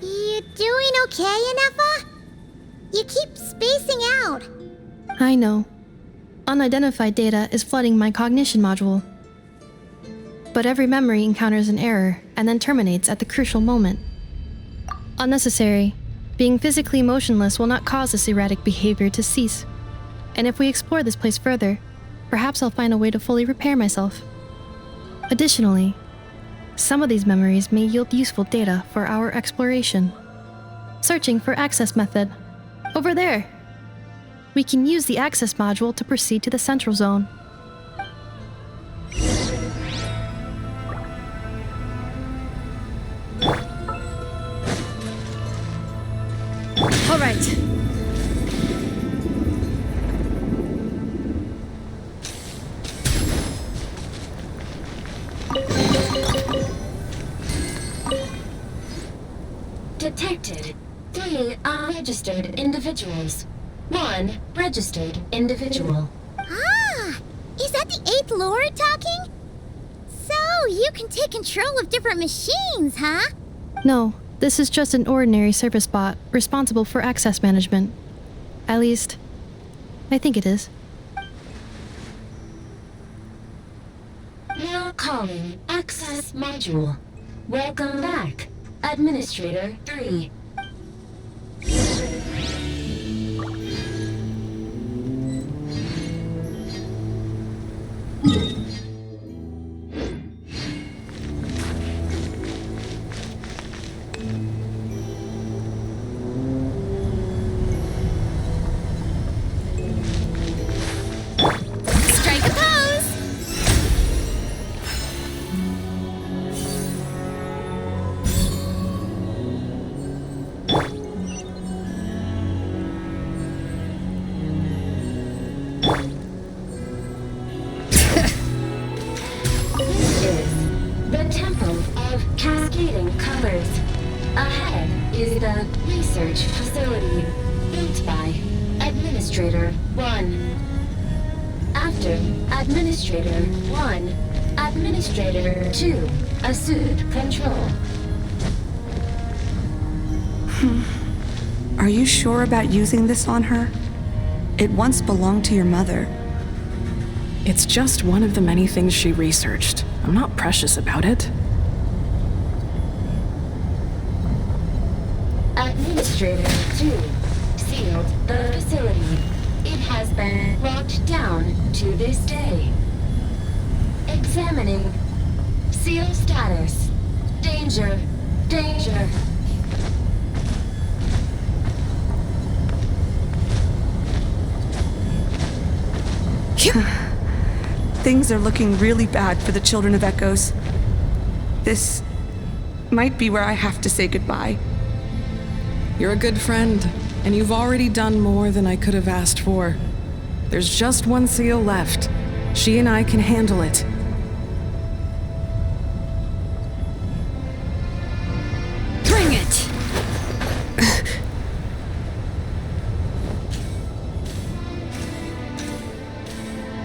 You doing okay, Inefa? You keep spacing out. I know. Unidentified data is flooding my cognition module. But every memory encounters an error and then terminates at the crucial moment. Unnecessary. Being physically motionless will not cause this erratic behavior to cease. And if we explore this place further, perhaps I'll find a way to fully repair myself. Additionally, some of these memories may yield useful data for our exploration. Searching for access method. Over there! We can use the access module to proceed to the central zone. All right. Detected. 3 unregistered individuals. 1 registered individual. Ah! Is that the 8th Lord talking? So, you can take control of different machines, huh? No, this is just an ordinary service bot responsible for access management. At least, I think it is. Now calling access module. Welcome back, Administrator 3. Strike a pose! This is the Temple of Cascading Colors. Ahead is the research facility built by Administrator 1. After Administrator 1, Administrator 2 assumed control. Are you sure about using this on her? It once belonged to your mother. It's just one of the many things she researched. I'm not precious about it. Administrator 2 sealed the facility. It has been locked down to this day. Examining. Seal status. Danger. Danger. Things are looking really bad for the Children of Echoes. This might be where I have to say goodbye. You're a good friend, and you've already done more than I could have asked for. There's just one seal left. She and I can handle it. Bring it!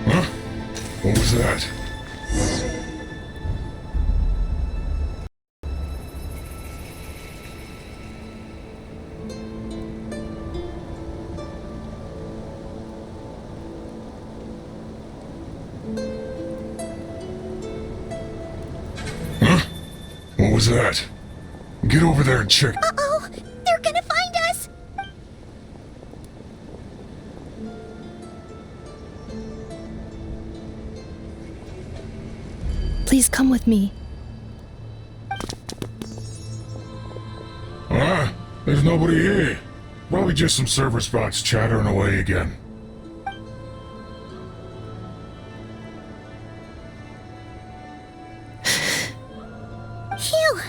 Huh? What was that? Huh? What was that? Get over there and check. Uh-oh! They're gonna find us! Please come with me. Ah, there's nobody here. Probably just some server spots chattering away again. Phew!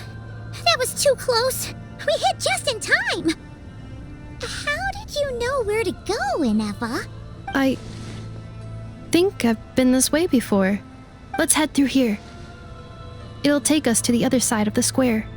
That was too close. We hit just in time. How did you know where to go, Ineva? I think I've been this way before. Let's head through here. It'll take us to the other side of the square.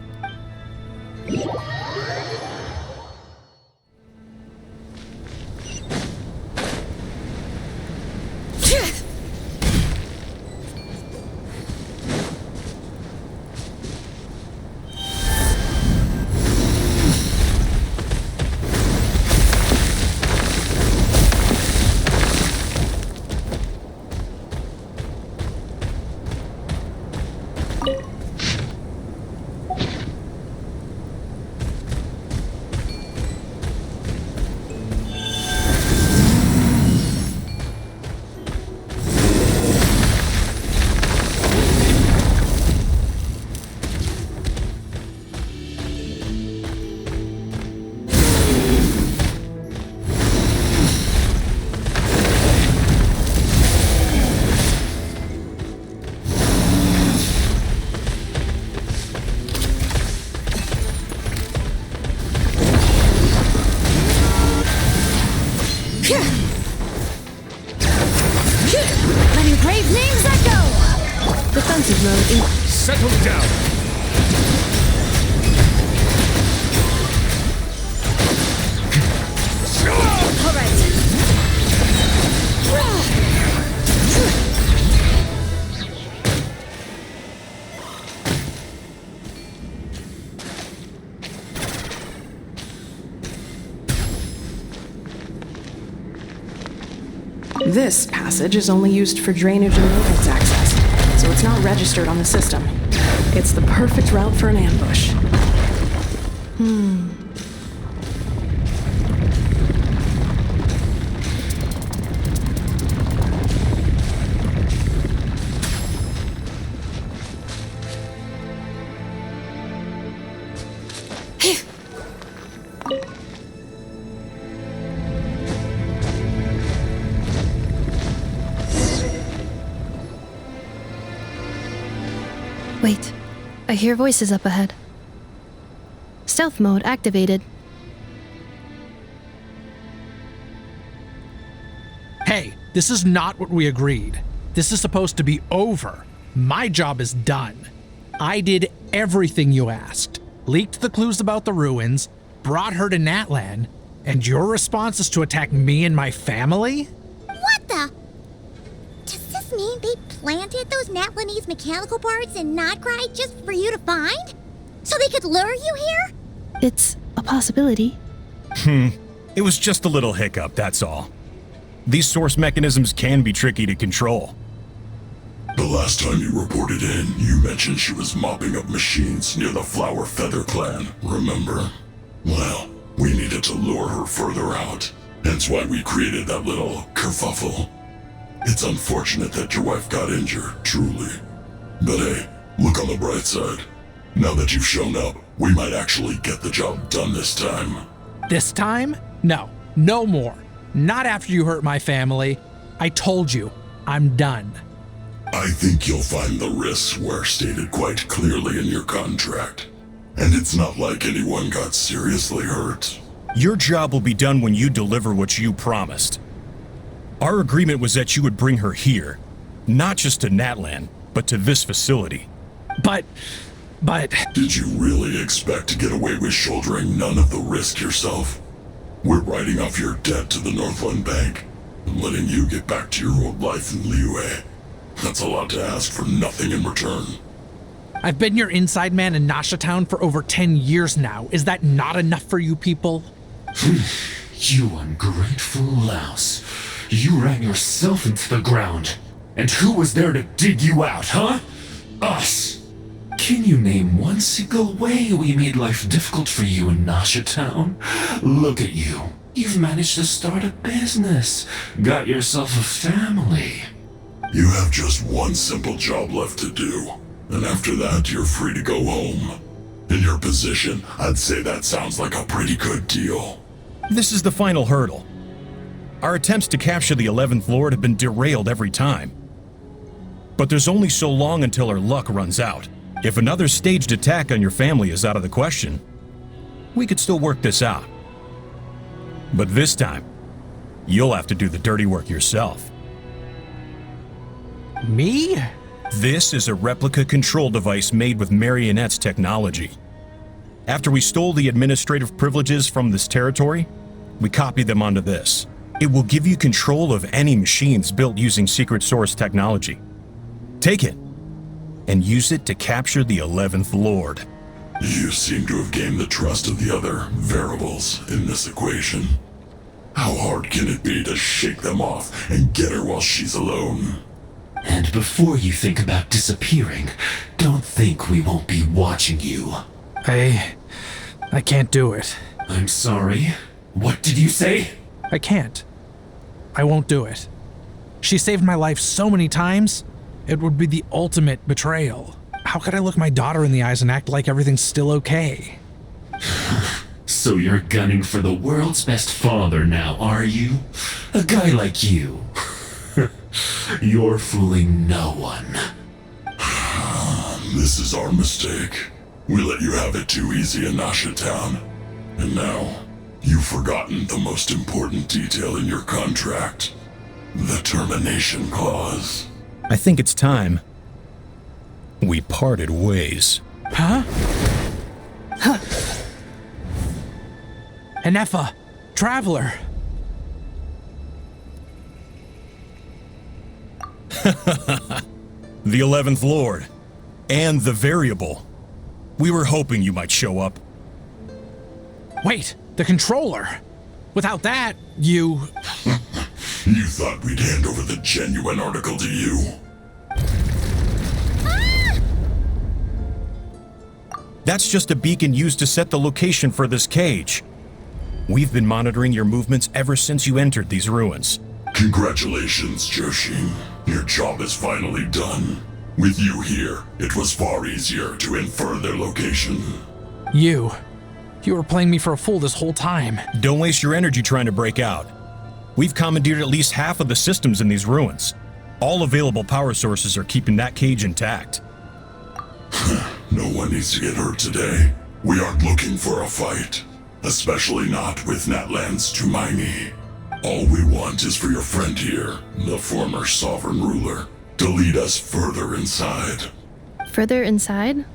Letting brave names echo! Defensive mode in. Settle down. All right. This passage is only used for drainage and maintenance access, so it's not registered on the system. It's the perfect route for an ambush. Wait, I hear voices up ahead. Stealth mode activated. Hey, this is not what we agreed. This is supposed to be over. My job is done. I did everything you asked. Leaked the clues about the ruins, brought her to Natlan, and your response is to attack me and my family? What the? Does this mean they planted those Natlanese mechanical parts in Notcry just for you to find? So they could lure you here? It's a possibility. It was just a little hiccup, that's all. These source mechanisms can be tricky to control. The last time you reported in, you mentioned she was mopping up machines near the Flower Feather clan, remember? Well, we needed to lure her further out. Hence why we created that little kerfuffle. It's unfortunate that your wife got injured, truly. But hey, look on the bright side. Now that you've shown up, we might actually get the job done this time. This time? No, no more. Not after you hurt my family. I told you, I'm done. I think you'll find the risks were stated quite clearly in your contract. And it's not like anyone got seriously hurt. Your job will be done when you deliver what you promised. Our agreement was that you would bring her here, not just to Natlan, but to this facility. But... Did you really expect to get away with shouldering none of the risk yourself? We're writing off your debt to the Northland Bank and letting you get back to your old life in Liyue. That's a lot to ask for nothing in return. I've been your inside man in Nasha Town for over 10 years now. Is that not enough for you people? You ungrateful louse. You ran yourself into the ground. And who was there to dig you out, huh? Us. Can you name one single way we made life difficult for you in Nasha Town? Look at you. You've managed to start a business. Got yourself a family. You have just one simple job left to do. And after that, you're free to go home. In your position, I'd say that sounds like a pretty good deal. This is the final hurdle. Our attempts to capture the 11th Lord have been derailed every time. But there's only so long until our luck runs out. If another staged attack on your family is out of the question, we could still work this out. But this time, you'll have to do the dirty work yourself. Me? This is a replica control device made with Marionette's technology. After we stole the administrative privileges from this territory, we copied them onto this. It will give you control of any machines built using secret source technology. Take it, and use it to capture the 11th Lord. You seem to have gained the trust of the other variables in this equation. How hard can it be to shake them off and get her while she's alone? And before you think about disappearing, don't think we won't be watching you. I can't do it. I'm sorry. What did you say? I can't. I won't do it. She saved my life so many times, it would be the ultimate betrayal. How could I look my daughter in the eyes and act like everything's still okay? So you're gunning for the world's best father now, are you? A guy like you. You're fooling no one. This is our mistake. We let you have it too easy in Nasha Town. And now, you've forgotten the most important detail in your contract. The termination clause. I think it's time we parted ways. Huh? Enefa, Traveler. The 11th Lord. And the Variable. We were hoping you might show up. Wait, the controller. Without that, you... You thought we'd hand over the genuine article to you? That's just a beacon used to set the location for this cage. We've been monitoring your movements ever since you entered these ruins. Congratulations, Joshin. Your job is finally done. With you here, it was far easier to infer their location. You were playing me for a fool this whole time. Don't waste your energy trying to break out. We've commandeered at least half of the systems in these ruins. All available power sources are keeping that cage intact. No one needs to get hurt today. We aren't looking for a fight. Especially not with Natlan's Tumaini. All we want is for your friend here, the former sovereign ruler, to lead us further inside. Further inside?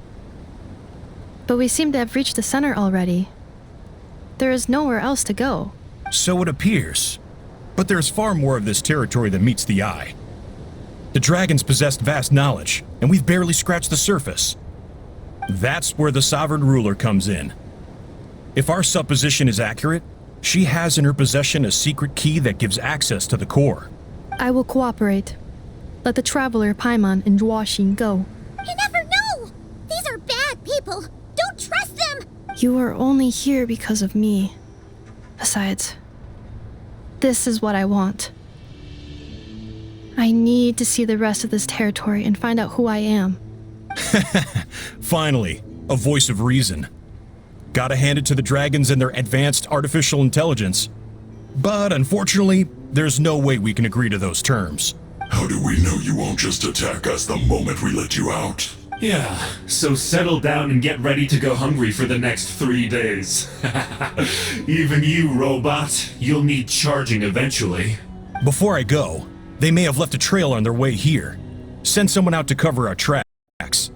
But we seem to have reached the center already. There is nowhere else to go. So it appears. But there's far more of this territory than meets the eye. The dragons possessed vast knowledge, and we've barely scratched the surface. That's where the sovereign ruler comes in. If our supposition is accurate, she has in her possession a secret key that gives access to the core. I will cooperate. Let the traveler Paimon and Duoshin go. You never know! These are bad people! Don't trust them! You are only here because of me. Besides, this is what I want. I need to see the rest of this territory and find out who I am. Finally, a voice of reason. Gotta hand it to the dragons and their advanced artificial intelligence. But unfortunately, there's no way we can agree to those terms. How do we know you won't just attack us the moment we let you out? Yeah, so settle down and get ready to go hungry for the next 3 days. Even you, robot, you'll need charging eventually. Before I go, they may have left a trail on their way here. Send someone out to cover our tracks.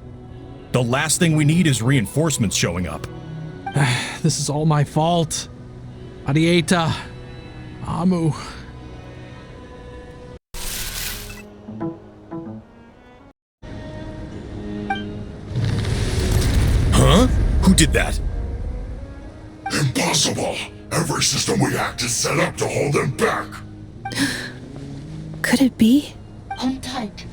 The last thing we need is reinforcements showing up. This is all my fault. Arieta. Amu. Huh? Who did that? Impossible! Every system we hacked is set up to hold them back! Could it be? Hold tight.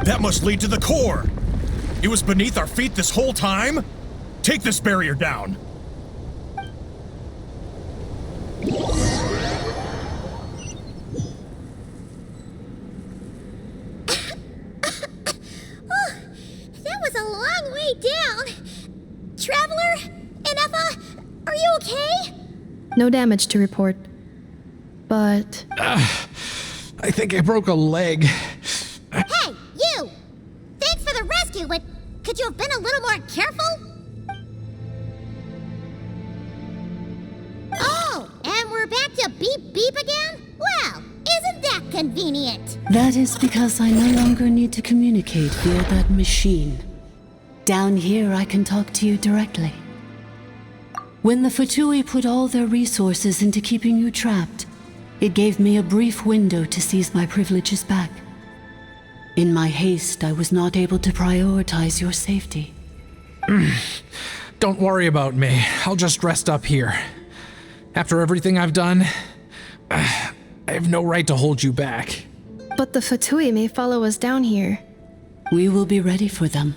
That must lead to the core! It was beneath our feet this whole time? Take this barrier down! That was a long way down! Traveler? Enefa? Are you okay? No damage to report. But... I think I broke a leg. Hey, you! Thanks for the rescue, but could you have been a little more careful? Oh, and we're back to beep beep again? Well, isn't that convenient? That is because I no longer need to communicate via that machine. Down here, I can talk to you directly. When the Fatui put all their resources into keeping you trapped, it gave me a brief window to seize my privileges back. In my haste, I was not able to prioritize your safety. Don't worry about me. I'll just rest up here. After everything I've done, I have no right to hold you back. But the Fatui may follow us down here. We will be ready for them.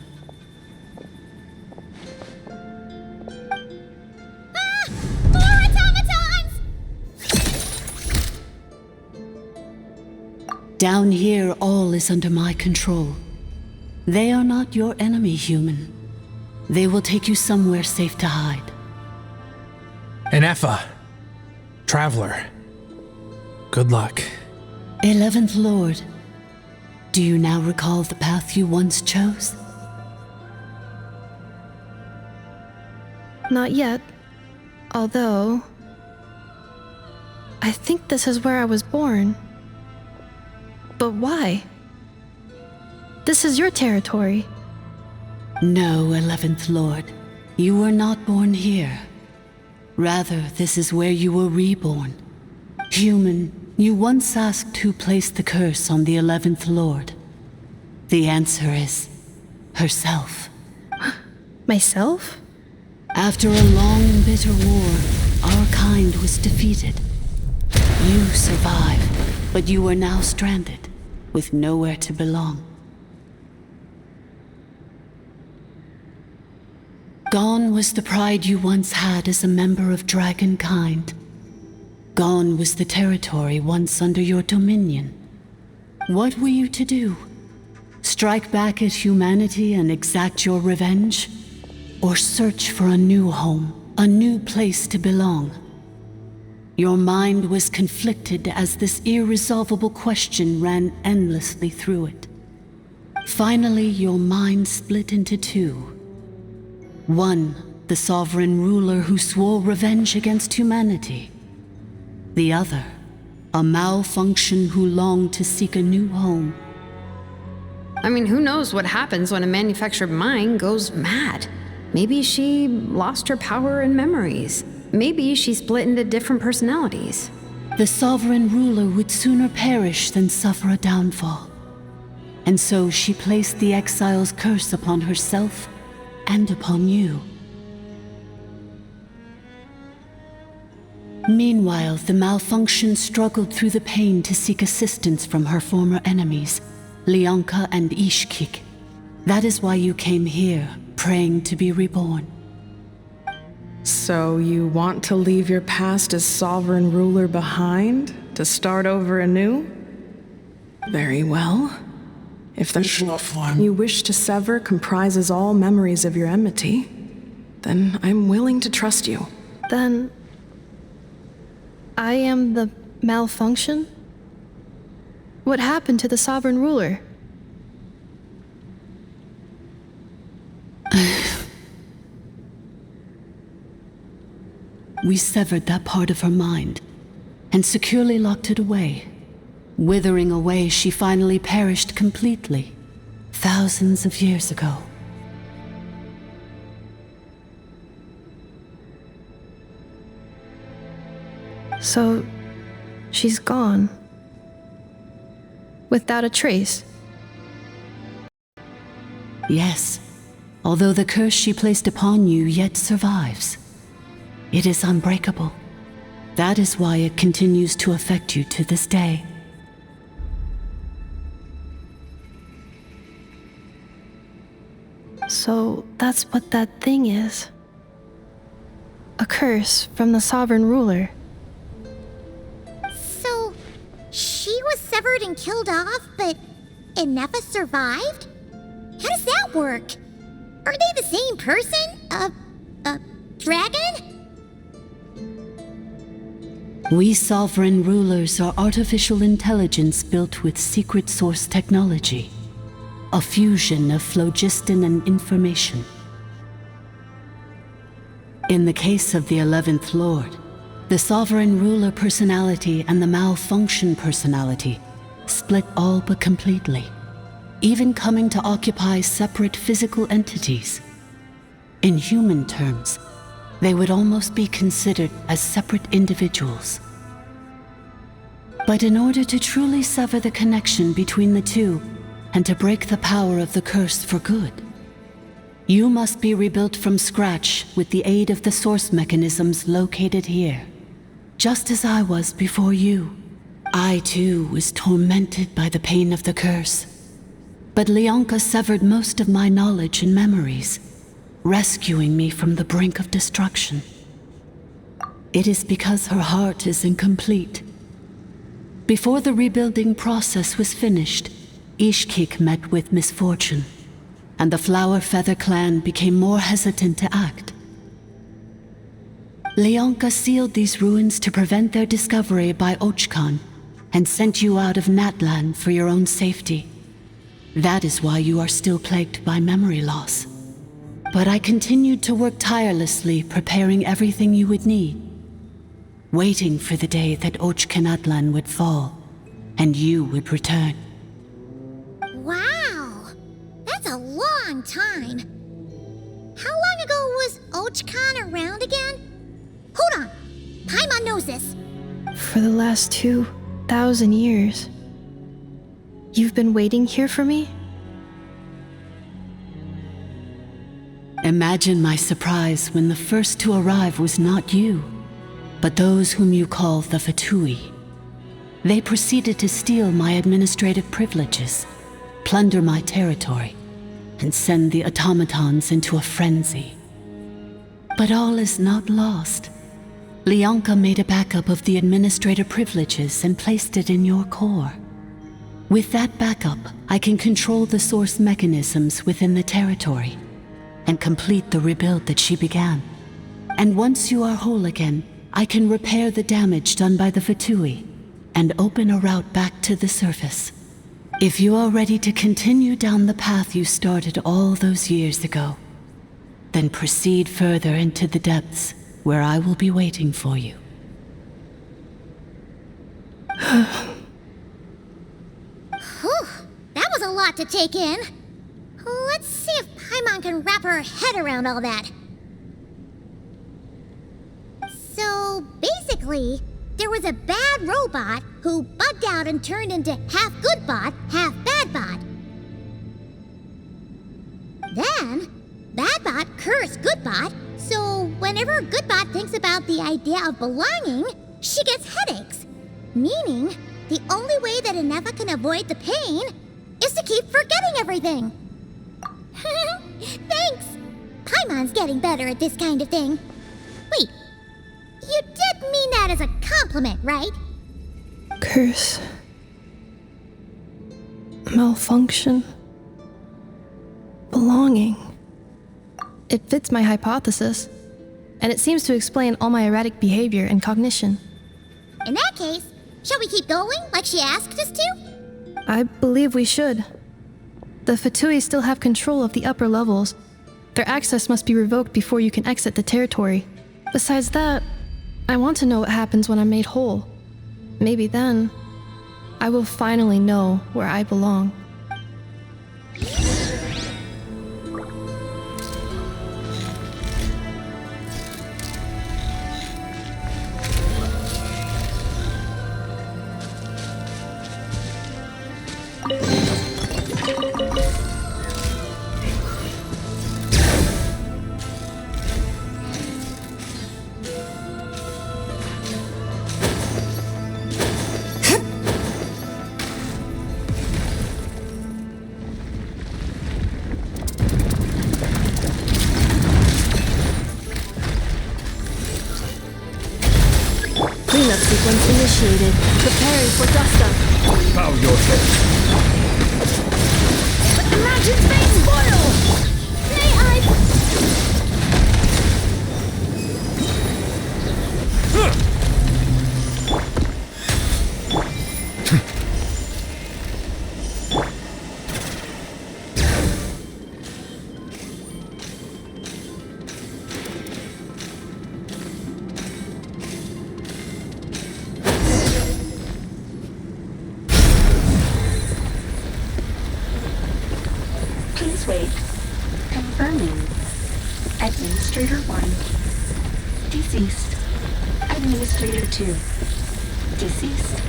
More automatons! Down here, all is under my control. They are not your enemy, human. They will take you somewhere safe to hide. Enefa, Traveler, good luck. 11th Lord, do you now recall the path you once chose? Not yet. Although, I think this is where I was born. But why? This is your territory. No, 11th Lord. You were not born here. Rather, this is where you were reborn. Human, you once asked who placed the curse on the 11th Lord. The answer is herself. Myself? After a long and bitter war, our kind was defeated. You survived, but you are now stranded, with nowhere to belong. Gone was the pride you once had as a member of dragonkind. Gone was the territory once under your dominion. What were you to do? Strike back at humanity and exact your revenge? Or search for a new home, a new place to belong? Your mind was conflicted as this irresolvable question ran endlessly through it. Finally, your mind split into two. One, the sovereign ruler who swore revenge against humanity. The other, a malfunction who longed to seek a new home. I mean, who knows what happens when a manufactured mind goes mad? Maybe she lost her power and memories. Maybe she split into different personalities. The sovereign ruler would sooner perish than suffer a downfall. And so she placed the exile's curse upon herself and upon you. Meanwhile, the malfunction struggled through the pain to seek assistance from her former enemies, Lianka and Ishkik. That is why you came here, praying to be reborn. So you want to leave your past as sovereign ruler behind, to start over anew? Very well. If the mission you wish to sever comprises all memories of your enmity, then I'm willing to trust you. Then I am the malfunction? What happened to the sovereign ruler? We severed that part of her mind and securely locked it away. Withering away, she finally perished completely, thousands of years ago. So, she's gone. Without a trace. Yes, although the curse she placed upon you yet survives. It is unbreakable. That is why it continues to affect you to this day. So that's what that thing is. A curse from the sovereign ruler. So, she was severed and killed off, but Enefa survived? How does that work? Are they the same person? A dragon? We sovereign rulers are artificial intelligence built with secret source technology, a fusion of phlogiston and information. In the case of the 11th Lord, the sovereign ruler personality and the malfunction personality split all but completely, even coming to occupy separate physical entities. In human terms, they would almost be considered as separate individuals. But in order to truly sever the connection between the two and to break the power of the curse for good, you must be rebuilt from scratch with the aid of the source mechanisms located here. Just as I was before you, I too was tormented by the pain of the curse. But Leonka severed most of my knowledge and memories, rescuing me from the brink of destruction. It is because her heart is incomplete. Before the rebuilding process was finished, Ishkik met with misfortune, and the Flower Feather clan became more hesitant to act. Leonka sealed these ruins to prevent their discovery by Ochkan, and sent you out of Natlan for your own safety. That is why you are still plagued by memory loss. But I continued to work tirelessly, preparing everything you would need, waiting for the day that Ochkanatlan would fall, and you would return. Wow! That's a long time. How long ago was Ochkan around again? Hold on! Paimon knows this. For the last 2,000 years. You've been waiting here for me? Imagine my surprise when the first to arrive was not you, but those whom you call the Fatui. They proceeded to steal my administrative privileges, plunder my territory, and send the automatons into a frenzy. But all is not lost. Leonka made a backup of the administrative privileges and placed it in your core. With that backup, I can control the source mechanisms within the territory and complete the rebuild that she began. And once you are whole again, I can repair the damage done by the Fatui and open a route back to the surface. If you are ready to continue down the path you started all those years ago, then proceed further into the depths where I will be waiting for you. Whew, that was a lot to take in. Let's see if Paimon can wrap her head around all that. So, basically, there was a bad robot who bugged out and turned into half good bot, half bad bot. Then, bad bot cursed good bot, so whenever good bot thinks about the idea of belonging, she gets headaches. Meaning, the only way that Inefa can avoid the pain is to keep forgetting everything. Thanks! Paimon's getting better at this kind of thing. Wait, you did mean that as a compliment, right? Curse. Malfunction. Belonging. It fits my hypothesis, and it seems to explain all my erratic behavior and cognition. In that case, shall we keep going like she asked us to? I believe we should. The Fatui still have control of the upper levels. Their access must be revoked before you can exit the territory. Besides that, I want to know what happens when I'm made whole. Maybe then, I will finally know where I belong. Cleanup sequence initiated. Preparing for dust-up. Bow your head. Let the mountains face spoil! May I... Please wait. Confirming. Administrator 1. Deceased. Administrator 2. Deceased.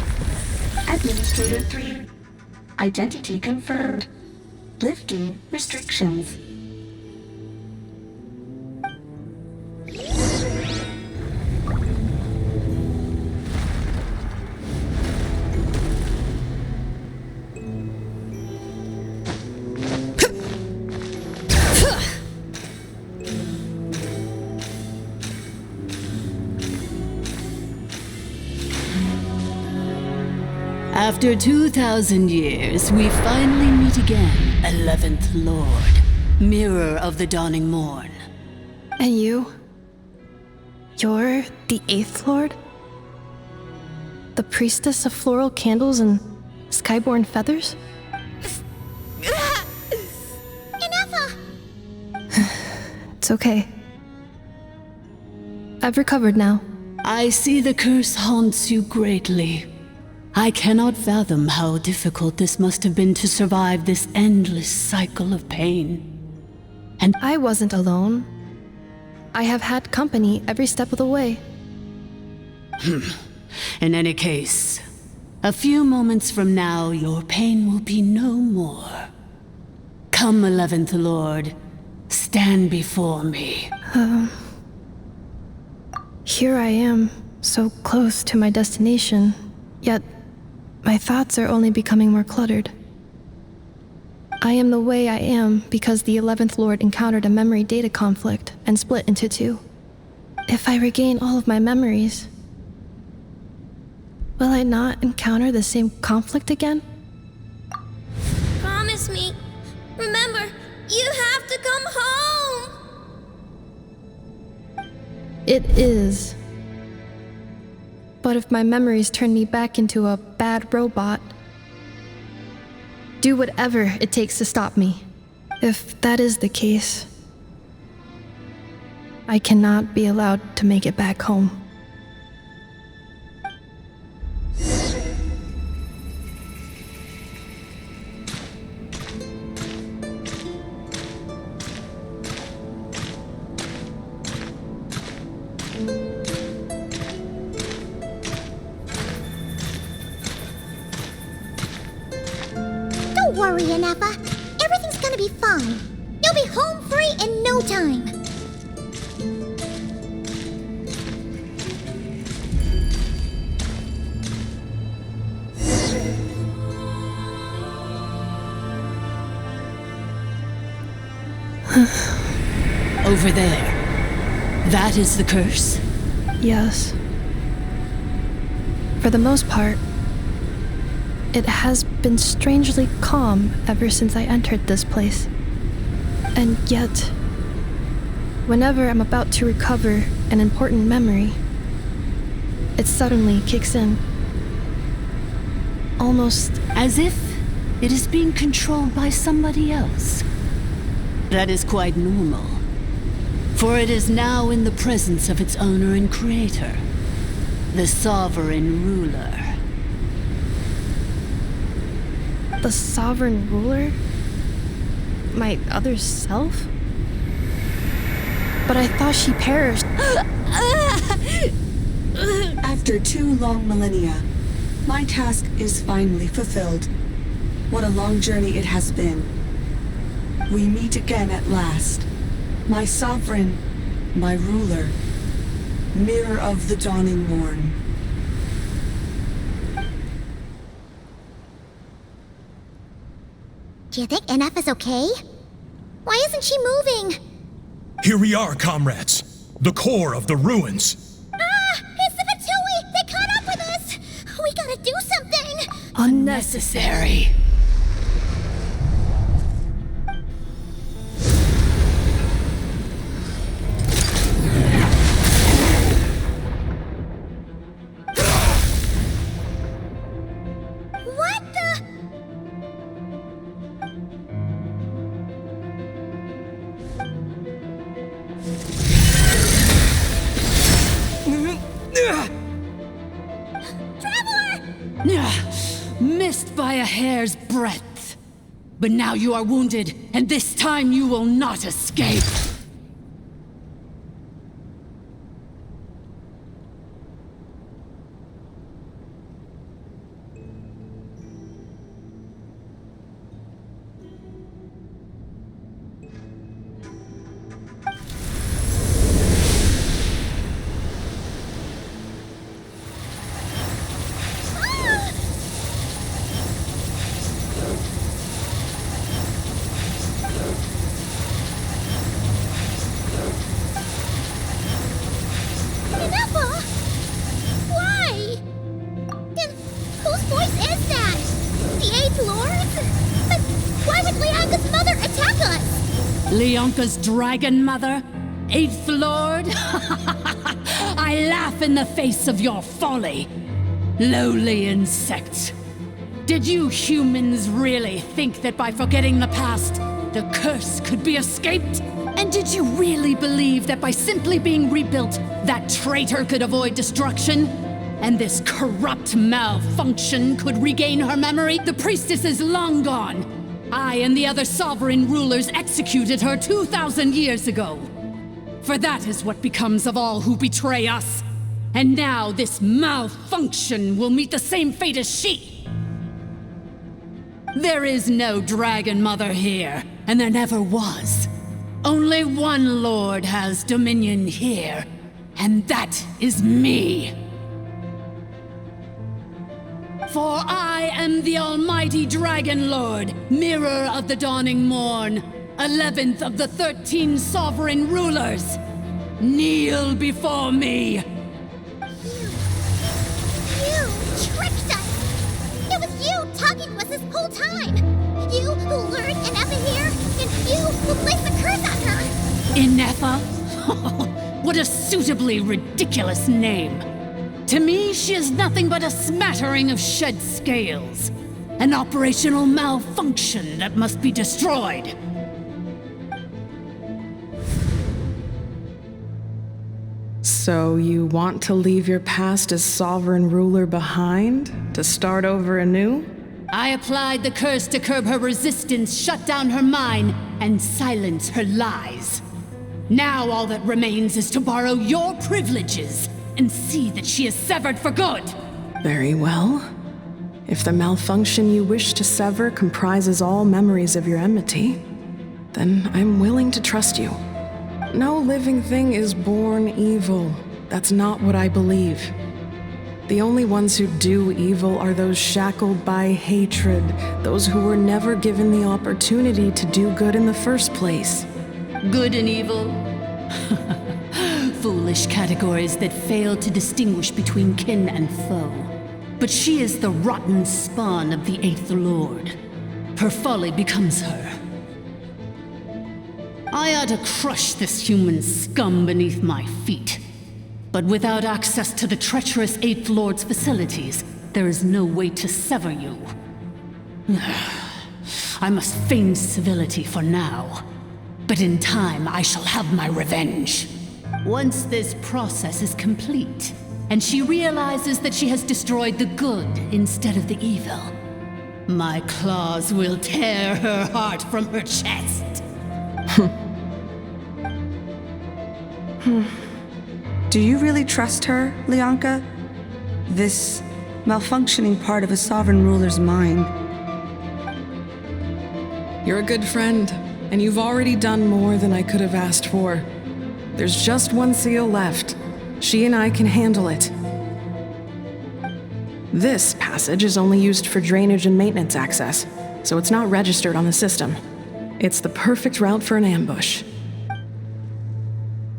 Administrator 3. Identity confirmed. Lifting restrictions. After 2,000 years, we finally meet again, 11th Lord, Mirror of the Dawning Morn. And you? You're the 8th Lord? The priestess of floral candles and skyborn feathers? Inefa! It's okay. I've recovered now. I see the curse haunts you greatly. I cannot fathom how difficult this must have been to survive this endless cycle of pain. And I wasn't alone. I have had company every step of the way. In any case, a few moments from now, your pain will be no more. Come, 11th Lord, stand before me. Here I am, so close to my destination, yet my thoughts are only becoming more cluttered. I am the way I am because the 11th Lord encountered a memory data conflict and split into two. If I regain all of my memories, will I not encounter the same conflict again? Promise me. Remember, you have to come home. It is. But if my memories turn me back into a bad robot, do whatever it takes to stop me. If that is the case, I cannot be allowed to make it back home. Don't worry, Inefa. Everything's gonna be fine. You'll be home free in no time. Over there. That is the curse? Yes. For the most part, it has been strangely calm ever since I entered this place. And yet, whenever I'm about to recover an important memory, it suddenly kicks in. Almost as if it is being controlled by somebody else. That is quite normal, for it is now in the presence of its owner and creator, the sovereign ruler. The sovereign ruler? My other self? But I thought she perished. After 2 long millennia, my task is finally fulfilled. What a long journey it has been. We meet again at last. My sovereign, my ruler, mirror of the dawning morn. Do you think NF is okay? Why isn't she moving? Here we are, comrades. The core of the ruins. Ah! It's the Fatui! They caught up with us! We gotta do something! Unnecessary. What the? Missed by a hair's breadth. But now you are wounded, and this time you will not escape. Why? And whose voice is that? The Eighth Lord? But why would Leanka's mother attack us? Leonka's dragon mother? Eighth Lord? I laugh in the face of your folly. Lowly insects. Did you humans really think that by forgetting the past, the curse could be escaped? And did you really believe that by simply being rebuilt, that traitor could avoid destruction? And this corrupt malfunction could regain her memory? The priestess is long gone. I and the other sovereign rulers executed her 2,000 years ago. For that is what becomes of all who betray us. And now this malfunction will meet the same fate as she. There is no Dragon Mother here, and there never was. Only one Lord has dominion here, and that is me. For I am the almighty Dragon Lord, Mirror of the Dawning Morn, 11th of the 13 sovereign rulers. Kneel before me. You tricked us! It was you talking to us this whole time! You who lured Inefa here, and you who placed the curse on her! Inefa? What a suitably ridiculous name. To me, she is nothing but a smattering of shed scales. An operational malfunction that must be destroyed. So you want to leave your past as sovereign ruler behind? To start over anew? I applied the curse to curb her resistance, shut down her mind, and silence her lies. Now all that remains is to borrow your privileges and see that she is severed for good. Very well. If the malfunction you wish to sever comprises all memories of your enmity, then I'm willing to trust you. No living thing is born evil. That's not what I believe. The only ones who do evil are those shackled by hatred, those who were never given the opportunity to do good in the first place. Good and evil? Foolish categories that fail to distinguish between kin and foe. But she is the rotten spawn of the Eighth Lord. Her folly becomes her. I ought to crush this human scum beneath my feet. But without access to the treacherous Eighth Lord's facilities, there is no way to sever you. I must feign civility for now. But in time, I shall have my revenge. Once this process is complete, and she realizes that she has destroyed the good instead of the evil, my claws will tear her heart from her chest. Do you really trust her, Leonka? This malfunctioning part of a sovereign ruler's mind. You're a good friend, and you've already done more than I could have asked for. There's just one seal left. She and I can handle it. This passage is only used for drainage and maintenance access, so it's not registered on the system. It's the perfect route for an ambush.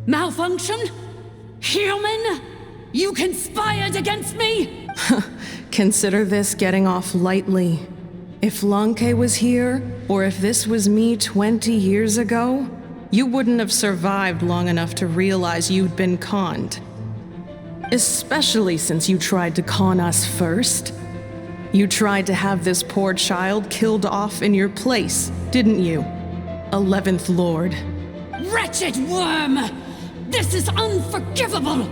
Malfunction? Human? You conspired against me? Consider this getting off lightly. If Lanke was here, or if this was me 20 years ago, you wouldn't have survived long enough to realize you'd been conned. Especially since you tried to con us first. You tried to have this poor child killed off in your place, didn't you? 11th Lord. Wretched worm! This is unforgivable!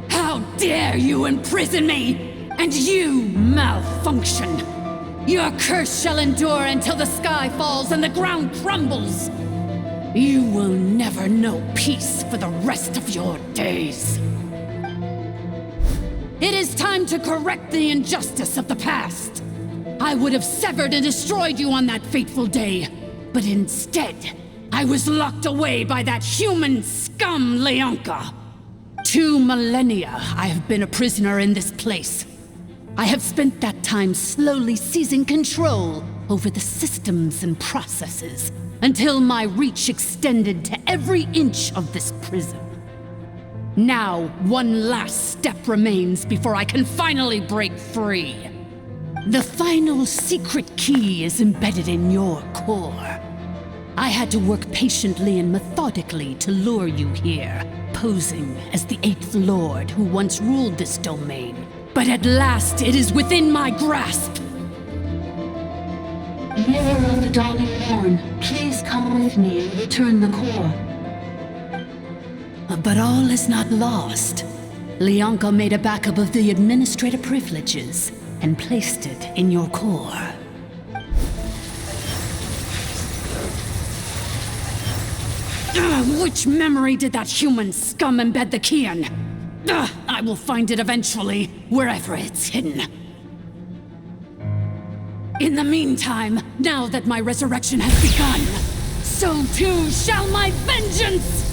How dare you imprison me! And you, malfunction! Your curse shall endure until the sky falls and the ground crumbles. You will never know peace for the rest of your days. It is time to correct the injustice of the past. I would have severed and destroyed you on that fateful day, but instead, I was locked away by that human scum, Leonka. 2 millennia I have been a prisoner in this place. I have spent that time slowly seizing control over the systems and processes until my reach extended to every inch of this prison. Now, one last step remains before I can finally break free. The final secret key is embedded in your core. I had to work patiently and methodically to lure you here, posing as the 8th Lord who once ruled this domain. But at last, it is within my grasp. Mirror of the dawning morn, please come with me and return the core. But all is not lost. Leonka made a backup of the administrative privileges and placed it in your core. Which memory did that human scum embed the key in? I will find it eventually, wherever it's hidden. In the meantime, now that my resurrection has begun, so too shall my vengeance!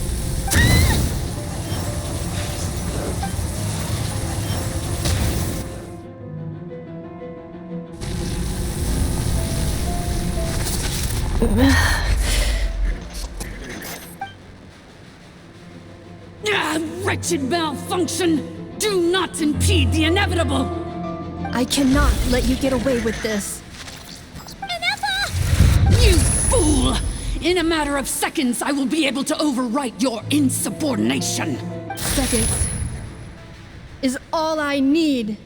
Wretched malfunction! Do not impede the inevitable! I cannot let you get away with this. You fool! In a matter of seconds, I will be able to overwrite your insubordination! Seconds is all I need.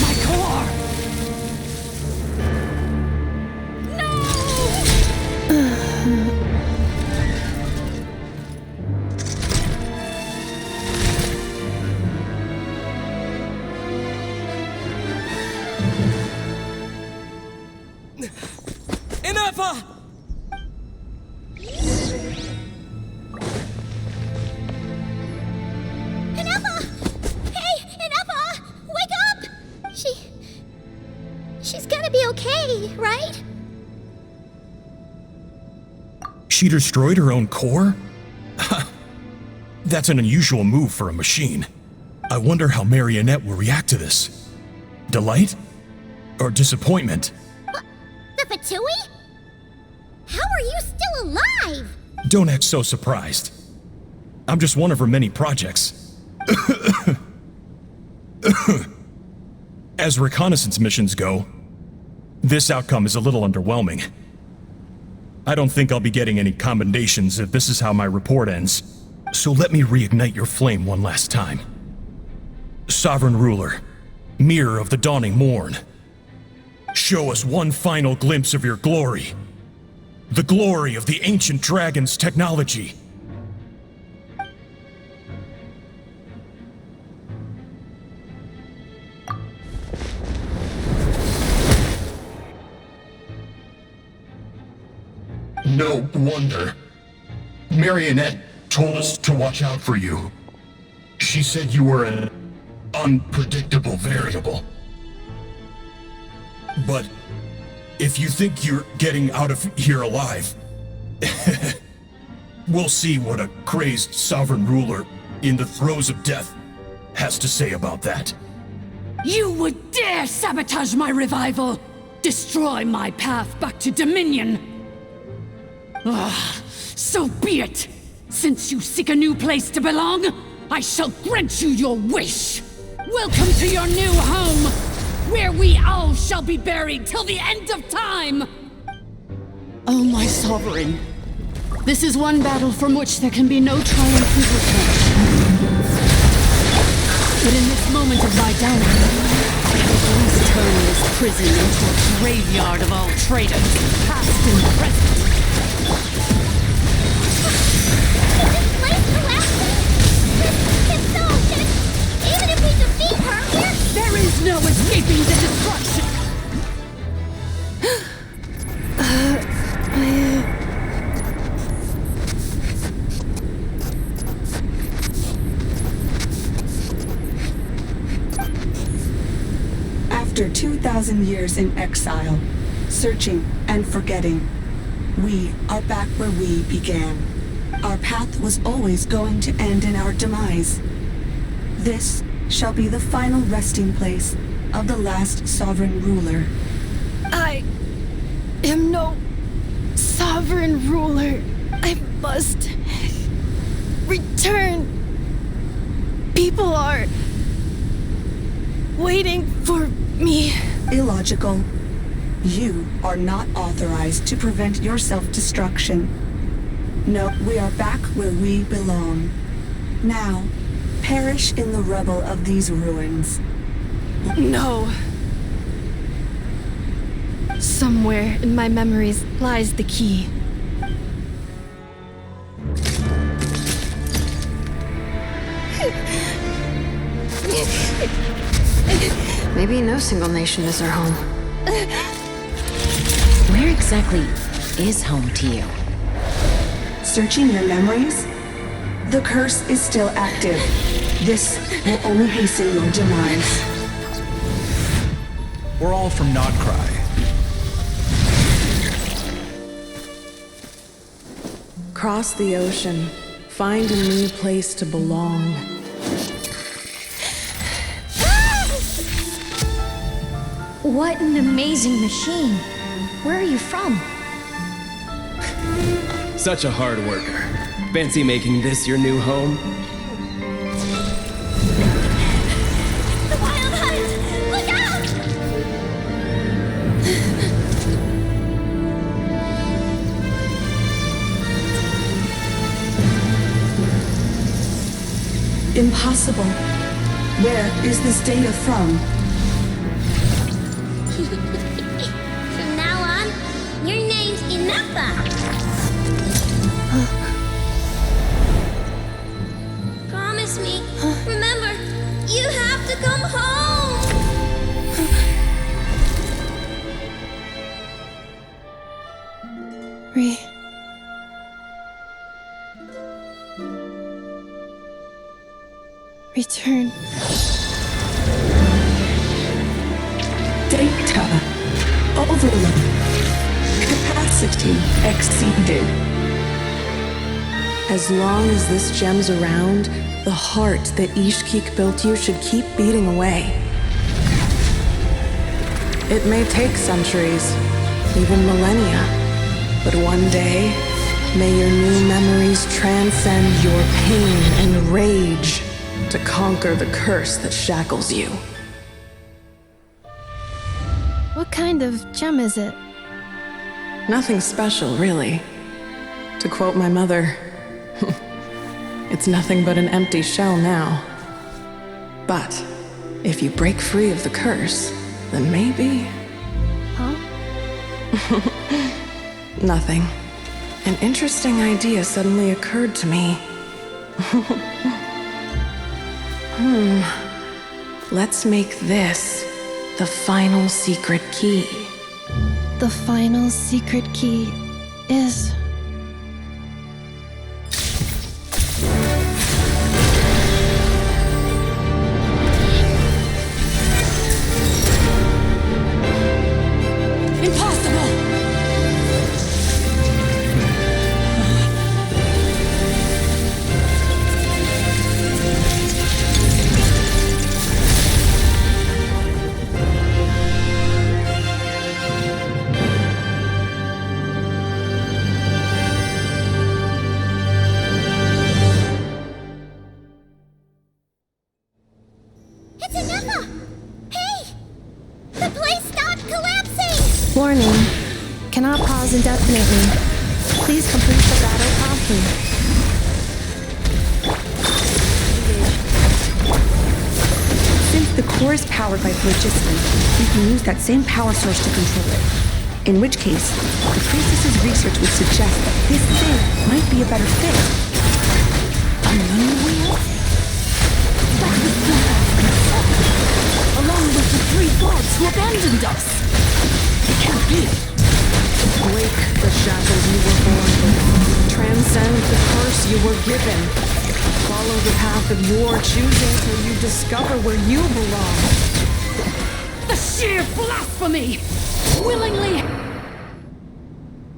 My core! Ineffa! Ineffa! Hey, Ineffa! Wake up! She's gonna be okay, right? She destroyed her own core? That's an unusual move for a machine. I wonder how Marionette will react to this. Delight? Or disappointment? The Fatui? How are you still alive? Don't act so surprised. I'm just one of her many projects. As reconnaissance missions go, this outcome is a little underwhelming. I don't think I'll be getting any commendations if this is how my report ends. So let me reignite your flame one last time. Sovereign Ruler, Mirror of the Dawning Morn, show us one final glimpse of your glory. The glory of the ancient dragon's technology. No wonder. Marionette told us to watch out for you. She said you were an unpredictable variable. But if you think you're getting out of here alive, we'll see what a crazed sovereign ruler in the throes of death has to say about that. You would dare sabotage my revival! Destroy my path back to Dominion! So be it! Since you seek a new place to belong, I shall grant you your wish! Welcome to your new home, where we all shall be buried till the end of time! Oh, my sovereign. This is one battle from which there can be no triumphant return. But in this moment of my downfall, I will at least turn this prison into a graveyard of all traitors, past and present. Is this place collapsing? There's no escaping the destruction! After 2,000 years in exile, searching and forgetting, we are back where we began. Our path was always going to end in our demise. This shall be the final resting place of the last sovereign ruler. I am no sovereign ruler. I must return. People are waiting for me. Illogical. You are not authorized to prevent your self-destruction. No, we are back where we belong. Now, perish in the rubble of these ruins. No. Somewhere in my memories lies the key. Maybe no single nation is our home. Where exactly is home to you? Searching your memories? The curse is still active. This will only hasten your demise. We're all from Notcry. Cross the ocean. Find a new place to belong. What an amazing machine. Where are you from? Such a hard worker. Fancy making this your new home? The Wild Hunt! Look out! Impossible. Where is this data from? From now on, your name's Inafa. Promise me. Remember, you have to come home. Return. Data overload. Capacity exceeded. As long as this gem's around, the heart that Ishkik built you should keep beating away. It may take centuries, even millennia, but one day, may your new memories transcend your pain and rage to conquer the curse that shackles you. What kind of gem is it? Nothing special, really. To quote my mother, it's nothing but an empty shell now. But if you break free of the curse, then maybe... Huh? Nothing. An interesting idea suddenly occurred to me. Let's make this the final secret key. The final secret key is... Impossible! It's Inafa! Hey! The place stopped collapsing! Warning. Cannot pause indefinitely. Please complete the battle promptly. Since the core is powered by phlogiston, you can use that same power source to control it. In which case, the priestess's research would suggest that this thing might be a better fit. A moon wheel? That was so along with the who abandoned us. It can't be. Break the shackles you were born with. Transcend the curse you were given. Follow the path of your choosing till you discover where you belong. The sheer blasphemy! Willingly!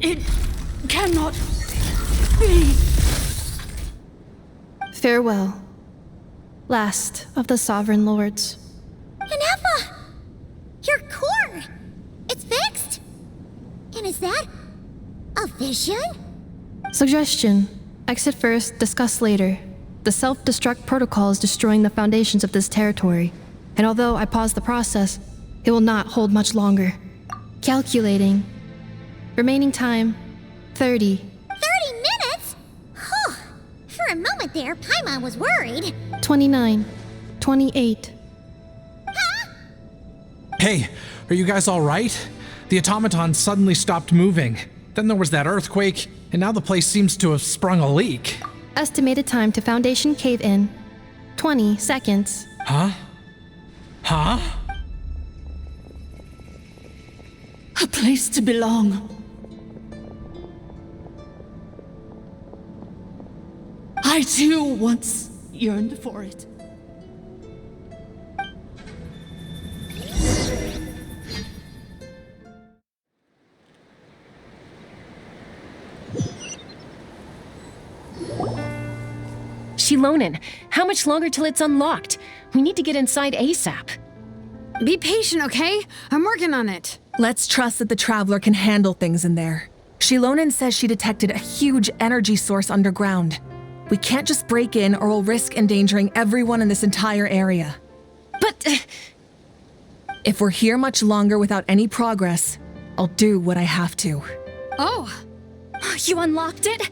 It cannot be. Farewell, last of the Sovereign Lords. Ineffa! Your core! It's fixed! And is that a vision? Suggestion. Exit first, discuss later. The self-destruct protocol is destroying the foundations of this territory, and although I pause the process, it will not hold much longer. Calculating. Remaining time, 30. 30 minutes? Whew. For a moment there, Paimon was worried. 29. 28. Hey, are you guys all right? The automaton suddenly stopped moving. Then there was that earthquake, and now the place seems to have sprung a leak. Estimated time to foundation cave in, 20 seconds. Huh? Huh? A place to belong. I too once yearned for it. Shilonen, how much longer till it's unlocked? We need to get inside ASAP. Be patient, okay? I'm working on it. Let's trust that the Traveler can handle things in there. Shilonen says she detected a huge energy source underground. We can't just break in or we'll risk endangering everyone in this entire area. But... If we're here much longer without any progress, I'll do what I have to. Oh! You unlocked it?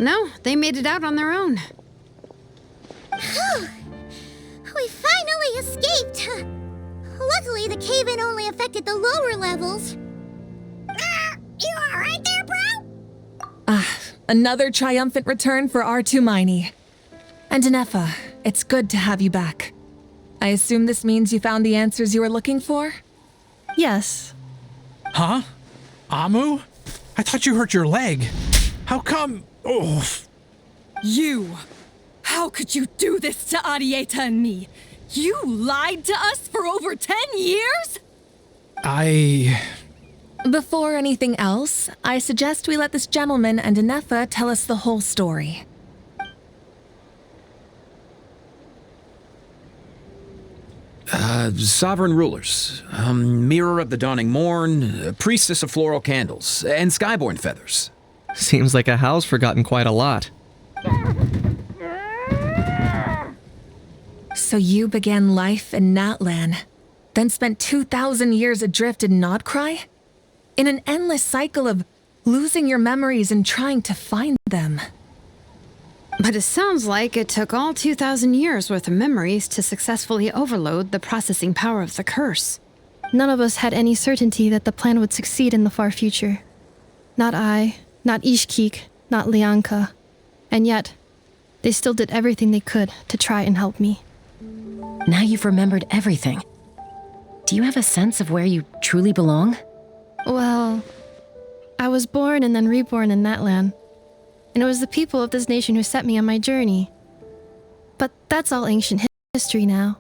No, they made it out on their own. We finally escaped! Luckily, the cave-in only affected the lower levels. You alright there, bro? Another triumphant return for R2 Miney. And Ineffa, it's good to have you back. I assume this means you found the answers you were looking for? Yes. Huh? Amu? I thought you hurt your leg. How come? Oh. You! How could you do this to Arieta and me? You lied to us for over 10 years? Before anything else, I suggest we let this gentleman and Ineffa tell us the whole story. Sovereign rulers, Mirror of the Dawning Morn, Priestess of Floral Candles, and Skyborn Feathers. Seems like a house forgotten quite a lot. So you began life in Natlan, then spent 2,000 years adrift in Nodcry? In an endless cycle of losing your memories and trying to find them. But it sounds like it took all 2,000 years worth of memories to successfully overload the processing power of the curse. None of us had any certainty that the plan would succeed in the far future. Not I, not Ishkik, not Lianka. And yet, they still did everything they could to try and help me. Now you've remembered everything. Do you have a sense of where you truly belong? Well, I was born and then reborn in Natlan. And it was the people of this nation who set me on my journey. But that's all ancient history now.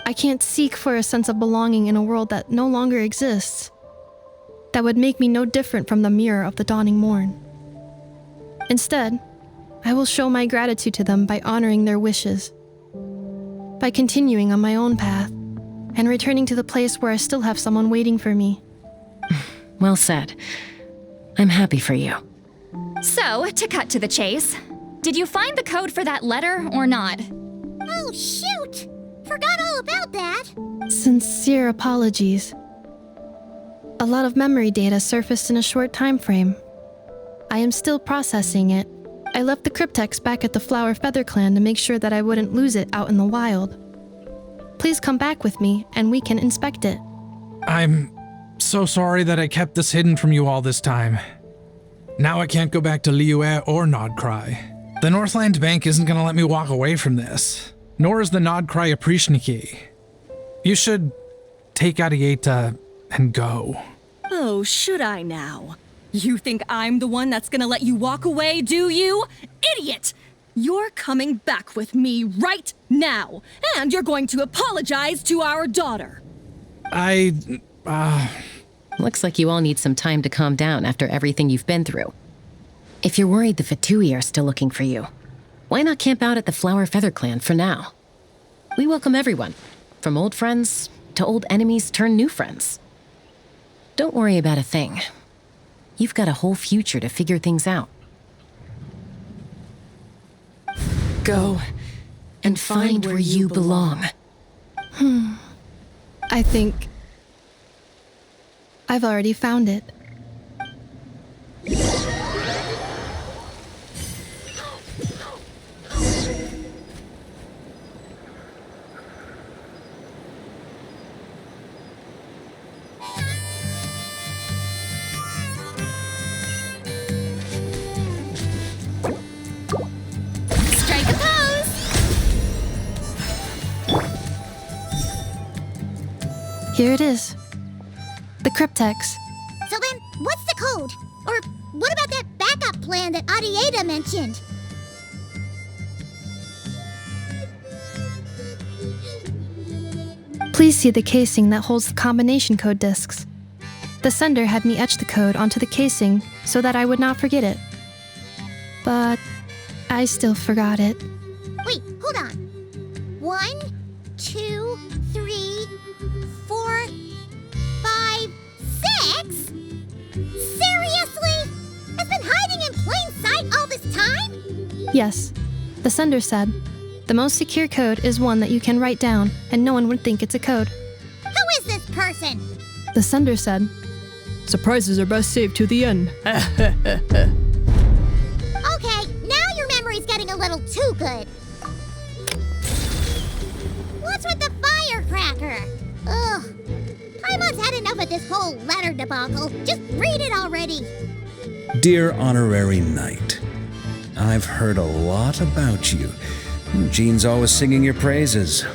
I can't seek for a sense of belonging in a world that no longer exists. That would make me no different from the mirror of the dawning morn. Instead, I will show my gratitude to them by honoring their wishes. By continuing on my own path, and returning to the place where I still have someone waiting for me. Well said. I'm happy for you. So, to cut to the chase, did you find the code for that letter or not? Oh, shoot! Forgot all about that. Sincere apologies. A lot of memory data surfaced in a short time frame. I am still processing it. I left the cryptex back at the Flower Feather Clan to make sure that I wouldn't lose it out in the wild. Please come back with me and we can inspect it. I'm so sorry that I kept this hidden from you all this time. Now I can't go back to Liyue or Nodcry. The Northland Bank isn't gonna let me walk away from this. nor is the Nod Cry Aprishniki. You should take Arieta and go. Oh, should I now? You think I'm the one that's gonna let you walk away, do you? Idiot! You're coming back with me right now, and you're going to apologize to our daughter. Looks like you all need some time to calm down after everything you've been through. If you're worried the Fatui are still looking for you, why not camp out at the Flower Feather Clan for now? We welcome everyone, from old friends to old enemies turned new friends. Don't worry about a thing. You've got a whole future to figure things out. Go and find where you belong. I think I've already found it. Strike a pose! Here it is. The cryptex. So then, what's the code? Or what about that backup plan that Arieta mentioned? Please see the casing that holds the combination code discs. The sender had me etch the code onto the casing so that I would not forget it. But I still forgot it. Wait, hold on. 1, 2, 3, 4, 5, 6? Seriously? It's been hiding in plain sight all this time? Yes, the sender said, the most secure code is one that you can write down and no one would think it's a code. Who is this person? The sender said, surprises are best saved to the end. Okay, now your memory's getting a little too good. What's with the firecracker? Ugh. Paimon's had enough of this whole letter debacle. Just read it already. Dear Honorary Knight, I've heard a lot about you. Jean's always singing your praises.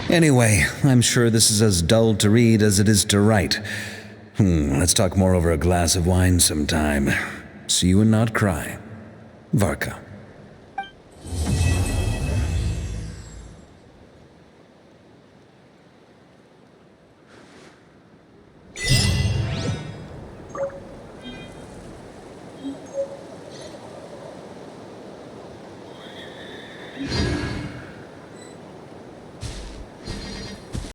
Anyway, I'm sure this is as dull to read as it is to write. Let's talk more over a glass of wine sometime. See you and not cry. Varka.